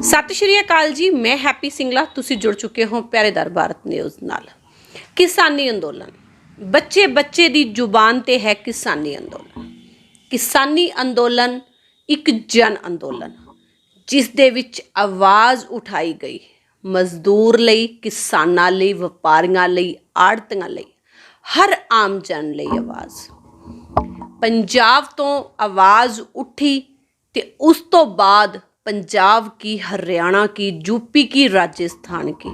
सत श्री अकाल जी, मैं हैप्पी सिंगला। तुसी जुड़ चुके हो प्यारेदार भारत न्यूज़ नाल। किसानी अंदोलन बच्चे बच्चे दी जुबान ते है। किसानी अंदोलन एक जन अंदोलन जिस दे विच आवाज़ उठाई गई मजदूर लई, किसानां लई, वपारियां लई, आड़तियां लई, हर आम जन लई आवाज़। पंजाब तो आवाज़ उठी ते उस तो बाद पंजाब की, हरियाणा की, यूपी की, राजस्थान की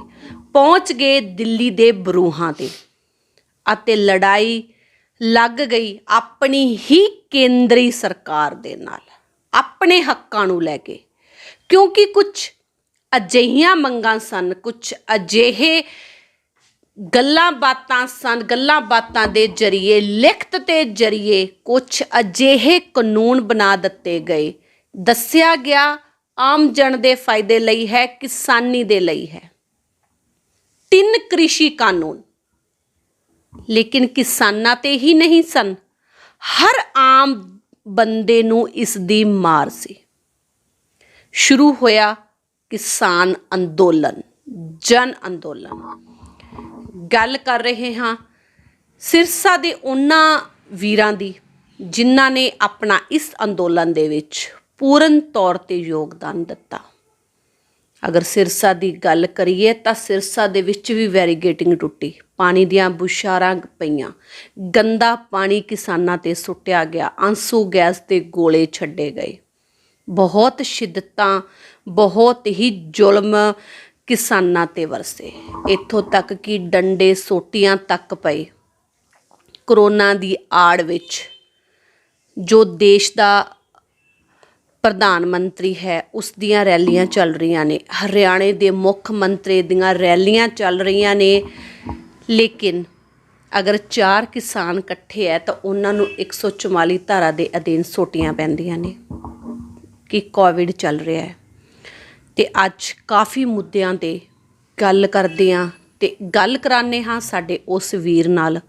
पहुँच गए दिल्ली दे बरूहां ते अते लड़ाई लग गई अपनी ही केंद्री सरकार दे नाल अपने हक्कां नूं लैके, क्योंकि कुछ अजिहियां मंगां सन, कुछ अजिहे गल्लां बातां सन। गल्लां बातां दे जरिए, लिखत के जरिए कुछ अजिहे कानून बना दिते गए। दस्सिया गया आम जन दे फायदे लई है, किसानी दे लई है। 3 कृषि कानून, लेकिन किसानां ते ही नहीं सन, हर आम बंदे नूं इस दी मार सी। शुरू होया किसान अंदोलन, जन अंदोलन। गल कर रहे हाँ सिरसा दे उन्हां वीरां दी जिन्हां ने अपना इस अंदोलन दे विच पूर्ण तौर ते योगदान दिता। अगर सिरसा की गल करिए तो सिरसा दे विच भी बैरीगेटिंग टुटी, पानी दियां बुछारां पईयां, गंदा पानी किसानां ते सुट्टिया गया, आंसू गैस के गोले छड्डे गए। बहुत शिद्दतां, बहुत ही जुल्म किसानां ते वरसे, इत्थों तक कि डंडे सोटियां तक पए। करोना की आड़ विच जो देश का प्रधानमंत्री है उस दियां रैलियां चल रही ने, हरियाणे के मुख मंत्री दियां रैलियां चल रही ने, लेकिन अगर 4 किसान इकट्ठे है तो उन्होंने 144 धारा के अधीन सोटियां पैंदियां ने कि कोविड चल रहा है। तो अज काफ़ी मुद्दों ते गल करदे हां ते गल कराने हाँ साडे उस वीर नाल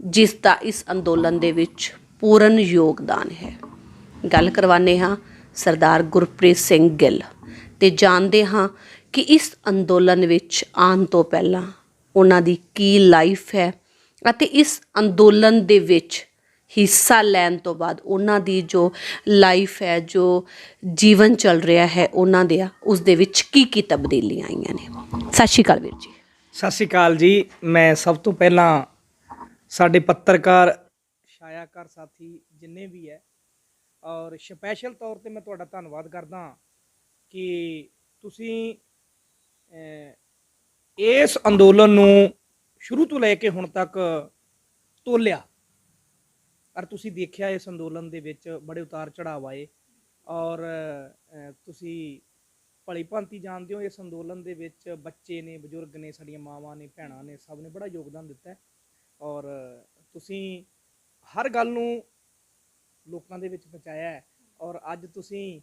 जिसका इस अंदोलन दे विच पूर्ण योगदान है। गल करवाने हाँ सरदार गुरप्रीत सिंह गिल ते जानते हाँ कि इस अंदोलन विच आउण तो पहलां उन्हां दी की लाइफ है अते इस अंदोलन दे विच हिस्सा लैण तो बाद उन्हां दी जो लाइफ है, जो जीवन चल रहा है उन्हां दे उस दे विच की तब्दीलियां आईयां ने। सत श्री अकाल वीर जी। सत श्री अकाल जी। मैं सब तो पहला साडे पत्रकार छायाकार साथी जिन्ने भी है और स्पैशल तौर पर मैं तुहाडा धन्नवाद करदा कि तुसीं इस अंदोलन नूं शुरू तो लैके हुण तक तोलिया और तुसीं देखिया इस अंदोलन दे विच बड़े उतार चढ़ाव आए और तुसीं भली भांति जानते हो इस अंदोलन दे विच बच्चे ने, बजुर्ग ने, साडियां मावां ने, भैणां ने, सब ने बड़ा योगदान दिता है और तुसीं हर गल नूं लोकां दे विच पहुंचाया है। और अज तुसीं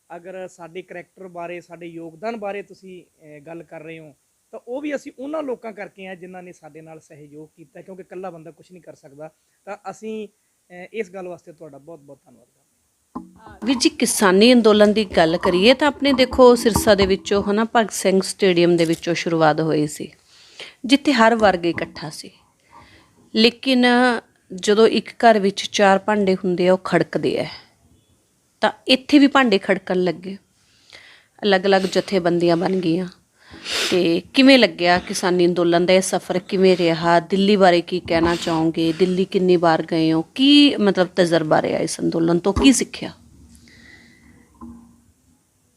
अगर साडे करैक्टर बारे, साडे योगदान बारे तुसीं गल कर रहे हो तो वो भी असीं उन्हां लोकां करके हैं जिन्हां ने साडे नाल सहयोग कीता, क्योंकि कल्ला बंदा कुछ नहीं कर सकदा। तां असीं इस गल वास्ते तुहाडा बहुत बहुत धन्नवाद करदे। वीर जी, किसानी अंदोलन की गल करिए तो अपने देखो सिरसा दे विचों है ना भगत सिंह स्टेडियम दे विचों शुरुआत हुई सी, जिथे हर वर्ग इकट्ठा सी। लेकिन जदों एक घर विच 4 भांडे हुंदे आ, खड़कदे है, तां इत्थे भी भांडे खड़कन लगे। अलग अलग जथेबंदियां बन गईयां। ते किवें लग्गिया किसानी अंदोलन का यह सफ़र, किवें रहा? दिल्ली बारे की कहना चाहोगे? दिल्ली कितनी बार गए हो? की मतलब तजर्बा रहा इस अंदोलन तो, की सीखिया?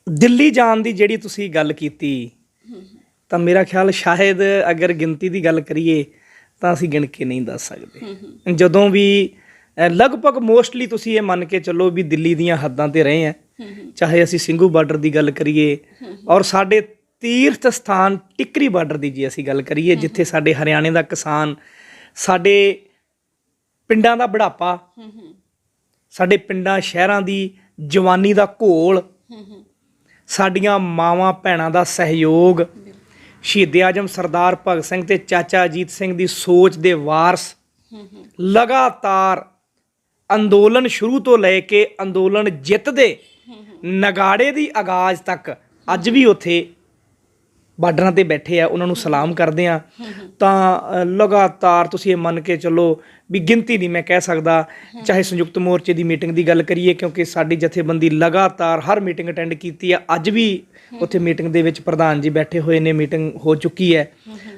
दिल्ली जाण दी जिहड़ी तुसीं गल कीती तां मेरा ख्याल शायद अगर गिनती की गल करिए तो असीं गिण के नहीं दस सकते। जदों भी लगभग मोस्टली तुसीं ये मन के चलो भी दिल्ली दीयां हद्दां ते रहे हैं, चाहे असीं ਸਿੰਘੂ बार्डर की गल करिए और साडे तीर्थ स्थान टिकरी बार्डर की जी असीं गल करिए, जिथे साडे हरियाणे का किसान, साडे पिंडां दा बुढ़ापा, साडे पिंडां शहरां दी जवानी का घोल, साडियां मावां भैणां दा सहयोग, शहीद आजम सरदार भगत सिंह ते चाचा अजीत सिंह दी सोच दे वारस लगातार अंदोलन शुरू तो लैके अंदोलन जितदे नगाड़े दी आगाज़ तक ਅੱਜ ਵੀ ਉੱਥੇ ਬਾਰਡਰਾਂ ਤੇ ਬੈਠੇ ਆ, ਉਹਨਾਂ ਨੂੰ ਸਲਾਮ ਕਰਦੇ ਆ। ਤਾਂ ਲਗਾਤਾਰ ਤੁਸੀਂ ਇਹ ਮੰਨ ਕੇ ਚੱਲੋ ਵੀ ਗਿਣਤੀ ਨਹੀਂ ਮੈਂ ਕਹਿ ਸਕਦਾ, ਚਾਹੇ ਸੰਯੁਕਤ ਮੋਰਚੇ ਦੀ ਮੀਟਿੰਗ ਦੀ ਗੱਲ ਕਰੀਏ, ਕਿਉਂਕਿ ਸਾਡੀ ਜਥੇਬੰਦੀ ਲਗਾਤਾਰ ਹਰ ਮੀਟਿੰਗ ਅਟੈਂਡ ਕੀਤੀ ਆ। ਅੱਜ ਵੀ ਉੱਥੇ ਮੀਟਿੰਗ ਦੇ ਵਿੱਚ ਪ੍ਰਧਾਨ ਜੀ ਬੈਠੇ ਹੋਏ ਨੇ, ਮੀਟਿੰਗ ਹੋ ਚੁੱਕੀ ਹੈ।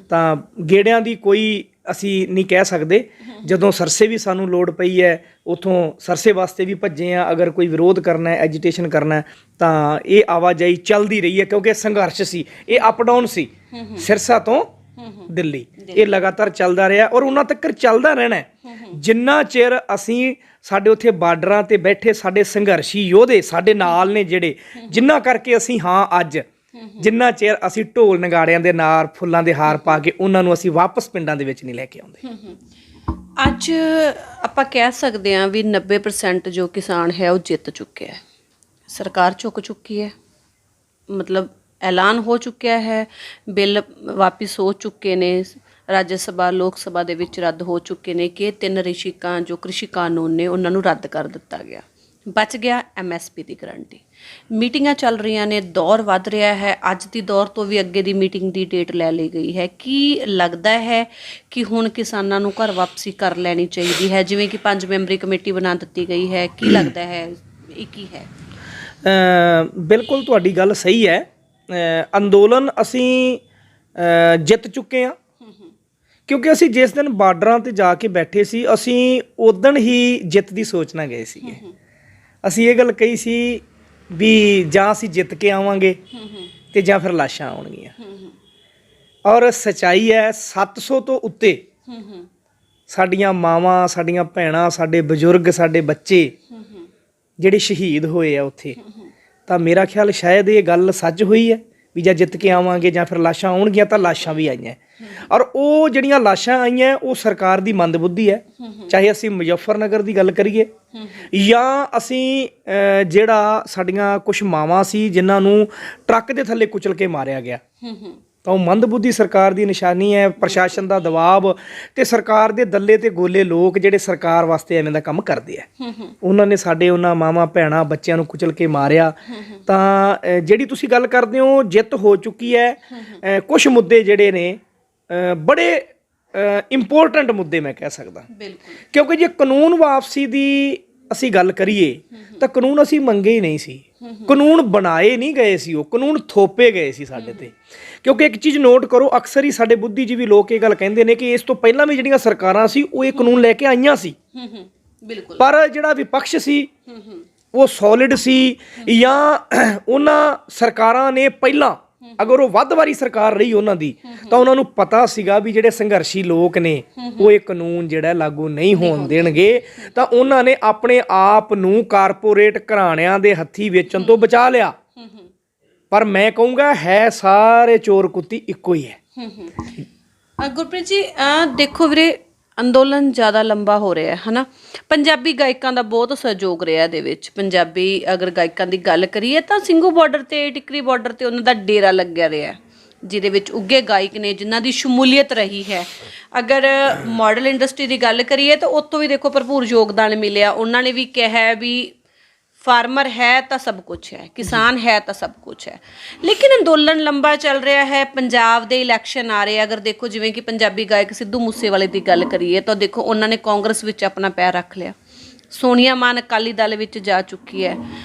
ਤਾਂ ਗੇੜਿਆਂ ਦੀ ਕੋਈ ਅਸੀਂ ਨਹੀਂ ਕਹਿ ਸਕਦੇ। ਜਦੋਂ ਸਰਸੇ ਵੀ ਸਾਨੂੰ ਲੋੜ ਪਈ ਹੈ, ਉਥੋਂ ਸਰਸੇ ਵਾਸਤੇ ਵੀ ਭੱਜੇ ਆ। ਅਗਰ ਕੋਈ ਵਿਰੋਧ ਕਰਨਾ ਹੈ, ਐਜੀਟੇਸ਼ਨ ਕਰਨਾ ਹੈ, ਤਾਂ ਇਹ ਆਵਾਜਾਈ ਚੱਲਦੀ ਰਹੀ ਹੈ, ਕਿਉਂਕਿ ਸੰਘਰਸ਼ ਸੀ, ਇਹ ਅਪ ਡਾਊਨ ਸੀ ਸਿਰਸਾ ਤੋਂ ਦਿੱਲੀ। ਇਹ ਲਗਾਤਾਰ ਚੱਲਦਾ ਰਿਹਾ ਔਰ ਉਹਨਾਂ ਤੱਕ ਚੱਲਦਾ ਰਹਿਣਾ ਜਿੰਨਾ ਚਿਰ ਅਸੀਂ ਸਾਡੇ ਉੱਥੇ ਬਾਰਡਰਾਂ ਤੇ ਬੈਠੇ ਸਾਡੇ ਸੰਘਰਸ਼ੀ ਯੋਧੇ ਸਾਡੇ ਨਾਲ ਨੇ, ਜਿਹੜੇ ਜਿੰਨਾ ਕਰਕੇ ਅਸੀਂ ਹਾਂ ਅੱਜ, ਜਿੰਨਾ ਚਿਰ ਅਸੀਂ ਢੋਲ ਨਗਾੜਿਆਂ ਦੇ ਨਾਲ ਫੁੱਲਾਂ ਦੇ ਹਾਰ ਪਾ ਕੇ ਉਹਨਾਂ ਨੂੰ ਅਸੀਂ ਵਾਪਸ ਪਿੰਡਾਂ ਦੇ ਵਿੱਚ ਨਹੀਂ ਲੈ ਕੇ ਆਉਂਦੇ। ਅੱਜ ਆਪਾਂ ਕਹਿ ਸਕਦੇ ਹਾਂ ਵੀ 90% ਜੋ ਕਿਸਾਨ ਹੈ ਉਹ ਜਿੱਤ ਚੁੱਕਿਆ ਹੈ, ਸਰਕਾਰ ਝੁਕ ਚੁੱਕੀ ਹੈ, ਮਤਲਬ ਐਲਾਨ ਹੋ ਚੁੱਕਿਆ ਹੈ, ਬਿੱਲ ਵਾਪਿਸ ਹੋ ਚੁੱਕੇ ਨੇ, ਰਾਜ ਸਭਾ ਲੋਕ ਸਭਾ ਦੇ ਵਿੱਚ ਰੱਦ ਹੋ ਚੁੱਕੇ ਨੇ ਕਿ 3 ਰਿਸ਼ੀਕਾਂ ਜੋ ਕ੍ਰਿਸ਼ੀ ਕਾਨੂੰਨ ਨੇ ਉਹਨਾਂ ਨੂੰ ਰੱਦ ਕਰ ਦਿੱਤਾ ਗਿਆ। ਬਚ ਗਿਆ MSP ਦੀ ਗਰੰਟੀ। ਮੀਟਿੰਗਾਂ ਚੱਲ ਰਹੀਆਂ ਨੇ, ਦੌਰ ਵੱਧ ਰਿਹਾ ਹੈ। ਅੱਜ ਦੀ ਦੌਰ ਤੋਂ ਵੀ ਅੱਗੇ ਦੀ ਮੀਟਿੰਗ ਦੀ ਡੇਟ ਲੈ ਲਈ ਗਈ ਹੈ। ਕੀ ਲੱਗਦਾ ਹੈ ਕਿ ਹੁਣ ਕਿਸਾਨਾਂ ਨੂੰ ਘਰ ਵਾਪਸੀ ਕਰ ਲੈਣੀ ਚਾਹੀਦੀ ਹੈ, ਜਿਵੇਂ ਕਿ 5 ਮੈਂਬਰੀ ਕਮੇਟੀ ਬਣਾ ਦਿੱਤੀ ਗਈ ਹੈ? ਕੀ ਲੱਗਦਾ ਹੈ ਇਹ ਕੀ ਹੈ? ਬਿਲਕੁਲ ਤੁਹਾਡੀ ਗੱਲ ਸਹੀ ਹੈ। ਅੰਦੋਲਨ ਅਸੀਂ ਜਿੱਤ ਚੁੱਕੇ ਹਾਂ, ਕਿਉਂਕਿ ਅਸੀਂ ਜਿਸ ਦਿਨ ਬਾਰਡਰਾਂ ਤੇ ਜਾ ਕੇ ਬੈਠੇ ਸੀ, ਅਸੀਂ ਉਦਣ ਹੀ ਜਿੱਤ ਦੀ ਸੋਚ ਨਾਲ ਗਏ ਸੀਗੇ। ਅਸੀਂ ਇਹ ਗੱਲ ਕਹੀ ਸੀ ਵੀ ਜਾਂ ਅਸੀਂ ਜਿੱਤ ਕੇ ਆਵਾਂਗੇ ਤੇ ਜਾਂ ਫਿਰ ਲਾਸ਼ਾਂ ਆਉਣਗੀਆਂ। ਔਰ ਸੱਚਾਈ ਹੈ, 700 ਤੋਂ ਉੱਤੇ ਸਾਡੀਆਂ ਮਾਵਾਂ, ਸਾਡੀਆਂ ਭੈਣਾਂ, ਸਾਡੇ ਬਜ਼ੁਰਗ, ਸਾਡੇ ਬੱਚੇ ਜਿਹੜੇ ਸ਼ਹੀਦ ਹੋਏ ਆ ਉੱਥੇ। ਤਾਂ ਮੇਰਾ ਖਿਆਲ ਸ਼ਾਇਦ ਇਹ ਗੱਲ ਸੱਚ ਹੋਈ ਹੈ ਵੀ ਜਾਂ ਜਿੱਤ ਕੇ ਆਵਾਂਗੇ ਜਾਂ ਫਿਰ ਲਾਸ਼ਾਂ ਆਉਣਗੀਆਂ। ਤਾਂ ਲਾਸ਼ਾਂ ਵੀ ਆਈਆਂ, ਔਰ ਉਹ ਜਿਹੜੀਆਂ ਲਾਸ਼ਾਂ ਆਈਆਂ ਉਹ ਸਰਕਾਰ ਦੀ ਮੰਦਬੁੱਧੀ ਹੈ। ਚਾਹੇ ਅਸੀਂ ਮੁਜ਼ੱਫਰਨਗਰ ਦੀ ਗੱਲ ਕਰੀਏ ਜਾਂ ਅਸੀਂ ਜਿਹੜਾ ਸਾਡੀਆਂ ਕੁਝ ਮਾਵਾਂ ਸੀ ਜਿਨ੍ਹਾਂ ਨੂੰ ਟਰੱਕ ਦੇ ਥੱਲੇ ਕੁਚਲ ਕੇ ਮਾਰਿਆ ਗਿਆ, ਤਾਂ ਉਹ ਮੰਦਬੁੱਧੀ ਸਰਕਾਰ ਦੀ ਨਿਸ਼ਾਨੀ ਹੈ। ਪ੍ਰਸ਼ਾਸਨ ਦਾ ਦਬਾਅ ਤੇ ਸਰਕਾਰ ਦੇ ਦੱਲੇ ਤੇ ਗੋਲੇ ਲੋਕ ਜਿਹੜੇ ਸਰਕਾਰ ਵਾਸਤੇ ਐਵੇਂ ਦਾ ਕੰਮ ਕਰਦੇ ਆ, ਉਹਨਾਂ ਨੇ ਸਾਡੇ ਉਹਨਾਂ ਮਾਵਾਂ ਭੈਣਾਂ ਬੱਚਿਆਂ ਨੂੰ ਕੁਚਲ ਕੇ ਮਾਰਿਆ। ਤਾਂ ਜਿਹੜੀ ਤੁਸੀਂ ਗੱਲ ਕਰਦੇ ਹੋ ਜਿੱਤ ਹੋ ਚੁੱਕੀ ਹੈ। ਕੁਝ ਮੁੱਦੇ ਜਿਹੜੇ ਨੇ ਬੜੇ ਇੰਪੋਰਟੈਂਟ ਮੁੱਦੇ ਮੈਂ ਕਹਿ ਸਕਦਾ, ਕਿਉਂਕਿ ਜੇ ਕਾਨੂੰਨ ਵਾਪਸੀ ਦੀ ਅਸੀਂ ਗੱਲ ਕਰੀਏ ਤਾਂ ਕਾਨੂੰਨ ਅਸੀਂ ਮੰਗੇ ਹੀ ਨਹੀਂ ਸੀ, ਕਾਨੂੰਨ ਬਣਾਏ ਨਹੀਂ ਗਏ ਸੀ, ਉਹ ਕਾਨੂੰਨ ਥੋਪੇ ਗਏ ਸੀ ਸਾਡੇ ਤੇ। ਕਿਉਂਕਿ ਇੱਕ ਚੀਜ਼ ਨੋਟ ਕਰੋ, ਅਕਸਰ ਹੀ ਸਾਡੇ ਬੁੱਧੀਜੀਵੀ ਲੋਕ ਇਹ ਗੱਲ ਕਹਿੰਦੇ ਨੇ ਕਿ ਇਸ ਤੋਂ ਪਹਿਲਾਂ ਵੀ ਜਿਹੜੀਆਂ ਸਰਕਾਰਾਂ ਸੀ ਉਹ ਇਹ ਕਾਨੂੰਨ ਲੈ ਕੇ ਆਈਆਂ ਸੀ, ਪਰ ਜਿਹੜਾ ਵਿਪਕਸ਼ ਸੀ ਉਹ ਸੋਲਿਡ ਸੀ, ਜਾਂ ਉਹਨਾਂ ਸਰਕਾਰਾਂ ਨੇ ਪਹਿਲਾਂ, ਅਗਰ ਉਹ ਵੱਧ ਵਾਰੀ ਸਰਕਾਰ ਰਹੀ ਉਹਨਾਂ ਦੀ, ਤਾਂ ਉਹਨਾਂ ਨੂੰ ਪਤਾ ਸੀਗਾ ਵੀ ਜਿਹੜੇ ਸੰਘਰਸ਼ੀ ਲੋਕ ਨੇ ਉਹ ਇਹ ਕਾਨੂੰਨ ਜਿਹੜਾ ਲਾਗੂ ਨਹੀਂ ਹੋਣ ਦੇਣਗੇ। ਤਾਂ ਉਹਨਾਂ ਨੇ ਆਪਣੇ ਆਪ ਨੂੰ ਕਾਰਪੋਰੇਟ ਘਰਾਣਿਆਂ ਦੇ ਹੱਥੀਂ ਵੇਚਣ ਤੋਂ ਬਚਾ ਲਿਆ। ਪਰ ਮੈਂ ਕਹੂੰਗਾ ਹੈ ਸਾਰੇ ਚੋਰ ਕੁੱਤੀ ਇੱਕੋ ਹੀ ਹੈ। ਗੁਰਪ੍ਰੀਤ ਜੀ ਦੇਖੋ ਵੀਰੇ, ਅੰਦੋਲਨ ਜ਼ਿਆਦਾ ਲੰਬਾ ਹੋ ਰਿਹਾ ਹੈ ਨਾ। ਪੰਜਾਬੀ ਗਾਇਕਾਂ ਦਾ ਬਹੁਤ ਸਹਿਯੋਗ ਰਿਹਾ ਇਹਦੇ ਵਿੱਚ। ਪੰਜਾਬੀ ਅਗਰ ਗਾਇਕਾਂ ਦੀ ਗੱਲ ਕਰੀਏ ਤਾਂ ਸਿੰਘੂ ਬਾਰਡਰ ਤੇ ਟਿਕਰੀ ਬਾਰਡਰ ਤੇ ਉਹਨਾਂ ਦਾ ਡੇਰਾ ਲੱਗਿਆ ਰਿਹਾ, ਜਿਹਦੇ ਵਿੱਚ ਉੱਘੇ ਗਾਇਕ ਨੇ ਜਿਨ੍ਹਾਂ ਦੀ ਸ਼ਮੂਲੀਅਤ ਰਹੀ ਹੈ। ਅਗਰ ਮਾਡਲ ਇੰਡਸਟਰੀ ਦੀ ਗੱਲ ਕਰੀਏ ਤਾਂ ਉੱਥੋਂ ਵੀ ਦੇਖੋ ਭਰਪੂਰ ਯੋਗਦਾਨ ਮਿਲਿਆ। ਉਹਨਾਂ ਨੇ ਵੀ ਕਿਹਾ ਵੀ ਫਾਰਮਰ ਹੈ ਤਾਂ ਸਭ ਕੁਛ ਹੈ, ਕਿਸਾਨ ਹੈ ਤਾਂ ਸਭ ਕੁਛ ਹੈ। ਲੇਕਿਨ ਅੰਦੋਲਨ ਲੰਬਾ ਚੱਲ ਰਿਹਾ ਹੈ। ਪੰਜਾਬ ਦੇ ਇਲੈਕਸ਼ਨ ਆ ਰਹੇ, ਅਗਰ ਦੇਖੋ ਜਿਵੇਂ ਕਿ ਪੰਜਾਬੀ ਗਾਇਕ ਸਿੱਧੂ ਮੂਸੇਵਾਲੇ ਦੀ ਗੱਲ ਕਰੀਏ ਤਾਂ ਦੇਖੋ ਉਹਨਾਂ ਨੇ ਕਾਂਗਰਸ ਵਿੱਚ ਆਪਣਾ ਪੈਰ ਰੱਖ ਲਿਆ। ਸੋਨੀਆ ਮਾਨ ਅਕਾਲੀ ਦਲ ਵਿੱਚ ਜਾ ਚੁੱਕੀ ਹੈ।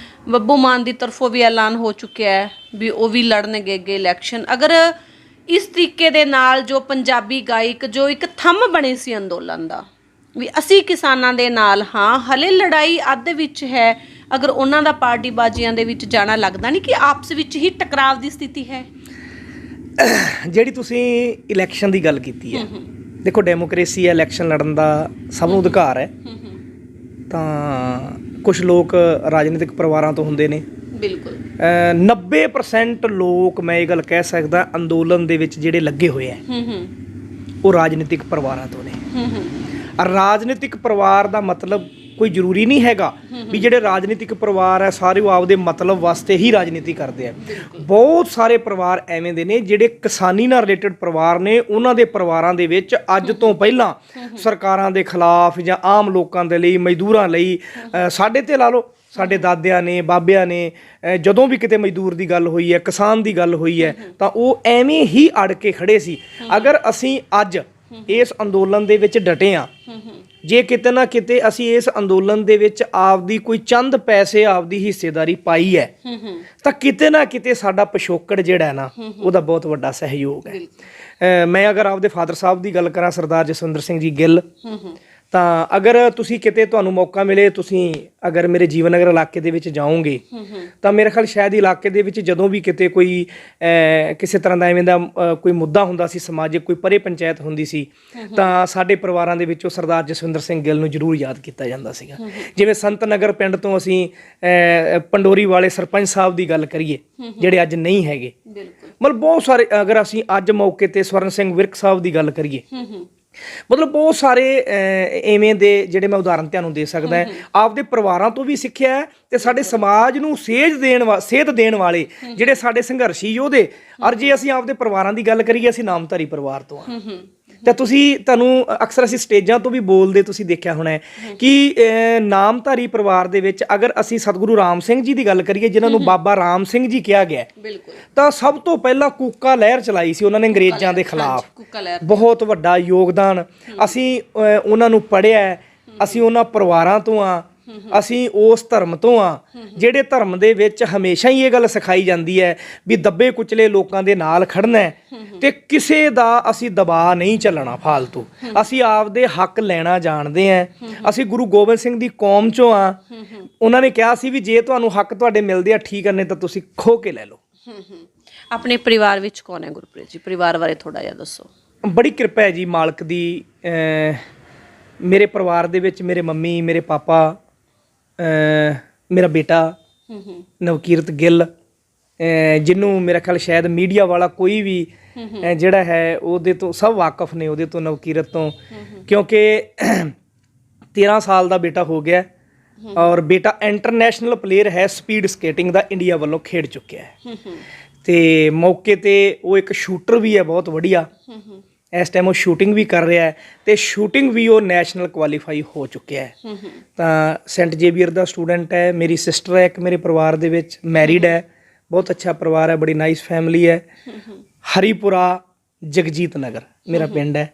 ਬੱਬੂ ਮਾਨ ਦੀ ਤਰਫੋਂ ਵੀ ਐਲਾਨ ਹੋ ਚੁੱਕਿਆ ਹੈ ਵੀ ਉਹ ਵੀ ਲੜਨਗੇ ਅੱਗੇ ਇਲੈਕਸ਼ਨ। ਅਗਰ ਇਸ ਤਰੀਕੇ ਦੇ ਨਾਲ ਜੋ ਪੰਜਾਬੀ ਗਾਇਕ ਜੋ ਇੱਕ ਥੰਮ ਬਣੇ ਸੀ ਅੰਦੋਲਨ ਦਾ ਵੀ ਅਸੀਂ ਕਿਸਾਨਾਂ ਦੇ ਨਾਲ ਹਾਂ, ਹਲੇ ਲੜਾਈ ਅੱਧ ਵਿੱਚ ਹੈ, ਅਗਰ ਉਹਨਾਂ ਦਾ ਪਾਰਟੀ ਬਾਜ਼ੀਆਂ ਦੇ ਵਿੱਚ ਜਾਣਾ, ਲੱਗਦਾ ਨਹੀਂ ਕਿ ਆਪਸ ਵਿੱਚ ਹੀ ਟਕਰਾਵ ਦੀ ਸਥਿਤੀ ਹੈ? ਜਿਹੜੀ ਤੁਸੀਂ ਇਲੈਕਸ਼ਨ ਦੀ ਗੱਲ ਕੀਤੀ ਹੈ, ਦੇਖੋ ਡੈਮੋਕ੍ਰੇਸੀ ਹੈ, ਇਲੈਕਸ਼ਨ ਲੜਨ ਦਾ ਸਭ ਨੂੰ ਅਧਿਕਾਰ ਹੈ। ਤਾਂ ਕੁਝ ਲੋਕ ਰਾਜਨੀਤਿਕ ਪਰਿਵਾਰਾਂ ਤੋਂ ਹੁੰਦੇ ਨੇ, ਬਿਲਕੁਲ 90% ਲੋਕ ਮੈਂ ਇਹ ਗੱਲ ਕਹਿ ਸਕਦਾ ਅੰਦੋਲਨ ਦੇ ਵਿੱਚ ਜਿਹੜੇ ਲੱਗੇ ਹੋਏ ਆ ਉਹ ਰਾਜਨੀਤਿਕ ਪਰਿਵਾਰਾਂ ਤੋਂ ਨੇ। ਰਾਜਨੀਤਿਕ ਪਰਿਵਾਰ ਦਾ ਮਤਲਬ ਕੋਈ ਜ਼ਰੂਰੀ ਨਹੀਂ ਹੈਗਾ ਵੀ ਜਿਹੜੇ ਰਾਜਨੀਤਿਕ ਪਰਿਵਾਰ ਹੈ ਸਾਰੇ ਉਹ ਆਪਦੇ ਮਤਲਬ ਵਾਸਤੇ ਹੀ ਰਾਜਨੀਤੀ ਕਰਦੇ ਆ। ਬਹੁਤ ਸਾਰੇ ਪਰਿਵਾਰ ਐਵੇਂ ਦੇ ਨੇ ਜਿਹੜੇ ਕਿਸਾਨੀ ਨਾਲ ਰਿਲੇਟਡ ਪਰਿਵਾਰ ਨੇ, ਉਹਨਾਂ ਦੇ ਪਰਿਵਾਰਾਂ ਦੇ ਵਿੱਚ ਅੱਜ ਤੋਂ ਪਹਿਲਾਂ ਸਰਕਾਰਾਂ ਦੇ ਖਿਲਾਫ ਜਾਂ ਆਮ ਲੋਕਾਂ ਦੇ ਲਈ, ਮਜ਼ਦੂਰਾਂ ਲਈ, ਸਾਡੇ ਤੇ ਲਾ ਲਓ, ਸਾਡੇ ਦਾਦਿਆਂ ਨੇ ਬਾਬਿਆਂ ਨੇ ਜਦੋਂ ਵੀ ਕਿਤੇ ਮਜ਼ਦੂਰ ਦੀ ਗੱਲ ਹੋਈ ਹੈ, ਕਿਸਾਨ ਦੀ ਗੱਲ ਹੋਈ ਹੈ, ਤਾਂ ਉਹ ਐਵੇਂ ਹੀ ਅੜ ਕੇ ਖੜੇ ਸੀ। ਅਗਰ ਅਸੀਂ ਅੱਜ ਇਸ ਅੰਦੋਲਨ ਦੇ ਵਿੱਚ ਡਟੇ ਹਾਂ, ਜੇ ਕਿਤੇ ਨਾ ਕਿਤੇ ਅਸੀਂ ਇਸ ਅੰਦੋਲਨ ਦੇ ਵਿੱਚ ਆਪਦੀ ਕੋਈ ਚੰਦ ਪੈਸੇ ਆਪਦੀ ਹਿੱਸੇਦਾਰੀ ਪਾਈ ਹੈ, ਤਾਂ ਕਿਤੇ ਨਾ ਕਿਤੇ ਸਾਡਾ ਪਿਛੋਕੜ ਜਿਹੜਾ ਹੈ ਨਾ, ਉਹਦਾ ਬਹੁਤ ਵੱਡਾ ਸਹਿਯੋਗ ਹੈ। ਮੈਂ ਅਗਰ ਆਪਦੇ ਫਾਦਰ ਸਾਹਿਬ ਦੀ ਗੱਲ ਕਰਾਂ, ਸਰਦਾਰ ਜਸਵਿੰਦਰ ਸਿੰਘ ਜੀ ਗਿੱਲ, ਤਾਂ ਅਗਰ ਤੁਸੀਂ ਕਿਤੇ ਤੁਹਾਨੂੰ ਮੌਕਾ ਮਿਲੇ, ਤੁਸੀਂ ਅਗਰ ਮੇਰੇ ਜੀਵਨ ਨਗਰ ਇਲਾਕੇ ਦੇ ਵਿੱਚ ਜਾਓਗੇ, ਤਾਂ ਮੇਰੇ ਖਿਆਲ ਸ਼ਾਇਦ ਇਲਾਕੇ ਦੇ ਵਿੱਚ ਜਦੋਂ ਵੀ ਕਿਤੇ ਕੋਈ ਕਿਸੇ ਤਰ੍ਹਾਂ ਦਾ ਐਵੇਂ ਦਾ ਕੋਈ ਮੁੱਦਾ ਹੁੰਦਾ ਸੀ ਸਮਾਜਿਕ, ਕੋਈ ਪਰੇ ਪੰਚਾਇਤ ਹੁੰਦੀ ਸੀ, ਤਾਂ ਸਾਡੇ ਪਰਿਵਾਰਾਂ ਦੇ ਵਿੱਚੋਂ ਸਰਦਾਰ ਜਸਵਿੰਦਰ ਸਿੰਘ ਗਿੱਲ ਨੂੰ ਜ਼ਰੂਰ ਯਾਦ ਕੀਤਾ ਜਾਂਦਾ ਸੀਗਾ। ਜਿਵੇਂ ਸੰਤ ਨਗਰ ਪਿੰਡ ਤੋਂ ਅਸੀਂ ਪੰਡੋਰੀ ਵਾਲੇ ਸਰਪੰਚ ਸਾਹਿਬ ਦੀ ਗੱਲ ਕਰੀਏ, ਜਿਹੜੇ ਅੱਜ ਨਹੀਂ ਹੈਗੇ, ਮਤਲਬ ਬਹੁਤ ਸਾਰੇ, ਅਗਰ ਅਸੀਂ ਅੱਜ ਮੌਕੇ ਤੇ ਸਵਰਨ ਸਿੰਘ ਵਿਰਕ ਸਾਹਿਬ ਦੀ ਗੱਲ ਕਰੀਏ, ਮਤਲਬ ਬਹੁਤ ਸਾਰੇ ਐਵੇਂ ਦੇ ਜਿਹੜੇ ਮੈਂ ਉਦਾਹਰਨ ਤੁਹਾਨੂੰ ਦੇ ਸਕਦਾ ਹੈ। ਆਪਦੇ ਪਰਿਵਾਰਾਂ ਤੋਂ ਵੀ ਸਿੱਖਿਆ ਹੈ, ਤੇ ਸਾਡੇ ਸਮਾਜ ਨੂੰ ਸੇਧ ਦੇਣ ਵਾਲੇ ਜਿਹੜੇ ਸਾਡੇ ਸੰਘਰਸ਼ੀ ਯੋਧੇ, ਔਰ ਜੇ ਅਸੀਂ ਆਪਦੇ ਪਰਿਵਾਰਾਂ ਦੀ ਗੱਲ ਕਰੀਏ, ਅਸੀਂ ਨਾਮਧਾਰੀ ਪਰਿਵਾਰ ਤੋਂ ਹਾਂ। ਤਾਂ ਤੁਹਾਨੂੰ ਅਕਸਰ ਅਸੀਂ ਸਟੇਜਾਂ ਤੋਂ ਵੀ ਬੋਲਦੇ ਤੁਸੀਂ ਦੇਖਿਆ ਹੋਣਾ ਹੈ ਕਿ ਨਾਮਧਾਰੀ ਪਰਿਵਾਰ ਦੇ ਵਿੱਚ ਅਗਰ ਅਸੀਂ ਸਤਿਗੁਰੂ ਰਾਮ ਸਿੰਘ ਜੀ ਦੀ ਗੱਲ ਕਰੀਏ, ਜਿਨ੍ਹਾਂ ਨੂੰ ਬਾਬਾ ਰਾਮ ਸਿੰਘ ਜੀ ਕਿਹਾ ਗਿਆ, ਤਾਂ ਸਭ ਤੋਂ ਪਹਿਲਾਂ ਕੂਕਾ ਲਹਿਰ ਚਲਾਈ ਸੀ ਉਹਨਾਂ ਨੇ ਅੰਗਰੇਜ਼ਾਂ ਦੇ ਖਿਲਾਫ। ਬਹੁਤ ਵੱਡਾ ਯੋਗਦਾਨ। ਅਸੀਂ ਉਹਨਾਂ ਨੂੰ ਪੜ੍ਹਿਆ, ਅਸੀਂ ਉਹਨਾਂ ਪਰਿਵਾਰਾਂ ਤੋਂ ਆ, ਅਸੀਂ ਉਸ ਧਰਮ ਤੋਂ ਆ ਜਿਹੜੇ ਧਰਮ ਦੇ ਵਿੱਚ ਹਮੇਸ਼ਾ ਹੀ ਇਹ ਗੱਲ ਸਿਖਾਈ ਜਾਂਦੀ ਹੈ ਵੀ ਦੱਬੇ ਕੁਚਲੇ ਲੋਕਾਂ ਦੇ ਨਾਲ ਖੜਨਾ ਹੈ, ਤੇ ਕਿਸੇ ਦਾ ਅਸੀਂ ਦਬਾਅ ਨਹੀਂ ਚੱਲਣਾ ਫਾਲਤੂ। ਅਸੀਂ ਆਪਦੇ ਹੱਕ ਲੈਣਾ ਜਾਣਦੇ ਹਾਂ। ਅਸੀਂ ਗੁਰੂ ਗੋਬਿੰਦ ਸਿੰਘ ਦੀ ਕੌਮ ਚੋਂ ਆ। ਉਹਨਾਂ ਨੇ ਕਿਹਾ ਸੀ ਵੀ ਜੇ ਤੁਹਾਨੂੰ ਹੱਕ ਤੁਹਾਡੇ ਮਿਲਦੇ ਆ ਠੀਕ ਨੇ, ਤਾਂ ਤੁਸੀਂ ਖੋ ਕੇ ਲੈ ਲਓ। ਆਪਣੇ ਪਰਿਵਾਰ ਵਿੱਚ ਕੌਣ ਹੈ ਗੁਰਪ੍ਰੀਤ ਜੀ? ਪਰਿਵਾਰ ਬਾਰੇ ਥੋੜਾ ਜਿਹਾ ਦੱਸੋ। ਬੜੀ ਕਿਰਪਾ ਹੈ ਜੀ ਮਾਲਕ ਦੀ। ਮੇਰੇ ਪਰਿਵਾਰ ਦੇ ਵਿੱਚ ਮੇਰੇ ਮੰਮੀ, ਮੇਰੇ ਪਾਪਾ, ਮੇਰਾ ਬੇਟਾ ਨਵਕੀਰਤ ਗਿੱਲ, ਜਿਹਨੂੰ ਮੇਰਾ ਖਿਆਲ ਸ਼ਾਇਦ ਮੀਡੀਆ ਵਾਲਾ ਕੋਈ ਵੀ ਜਿਹੜਾ ਹੈ ਉਹਦੇ ਤੋਂ ਸਭ ਵਾਕਫ ਨੇ, ਉਹਦੇ ਤੋਂ, ਨਵਕੀਰਤ ਤੋਂ, ਕਿਉਂਕਿ 13 ਸਾਲ ਦਾ ਬੇਟਾ ਹੋ ਗਿਆ, ਔਰ ਬੇਟਾ ਇੰਟਰਨੈਸ਼ਨਲ ਪਲੇਅਰ ਹੈ ਸਪੀਡ ਸਕੇਟਿੰਗ ਦਾ, ਇੰਡੀਆ ਵੱਲੋਂ ਖੇਡ ਚੁੱਕਿਆ ਹੈ, ਤੇ ਮੌਕੇ ਤੇ ਉਹ ਇੱਕ ਸ਼ੂਟਰ ਵੀ ਹੈ ਬਹੁਤ ਵਧੀਆ। ਇਸ ਟਾਈਮ ਉਹ ਸ਼ੂਟਿੰਗ ਵੀ ਕਰ ਰਿਹਾ ਹੈ, ਤੇ ਸ਼ੂਟਿੰਗ ਵੀ ਉਹ ਨੈਸ਼ਨਲ ਕੁਆਲੀਫਾਈ ਹੋ ਚੁੱਕਿਆ ਹੈ। ਤਾਂ ਸੈਂਟ ਜੇਵੀਅਰ ਦਾ ਸਟੂਡੈਂਟ ਹੈ। ਮੇਰੀ ਸਿਸਟਰ ਹੈ ਇੱਕ ਮੇਰੇ ਪਰਿਵਾਰ ਦੇ ਵਿੱਚ, ਮੈਰਿਡ ਹੈ, ਬਹੁਤ ਅੱਛਾ ਪਰਿਵਾਰ ਹੈ, ਬੜੀ ਨਾਈਸ ਫੈਮਿਲੀ ਹੈ। ਹਰੀਪੁਰਾ ਜਗਜੀਤ ਨਗਰ ਮੇਰਾ ਪਿੰਡ ਹੈ,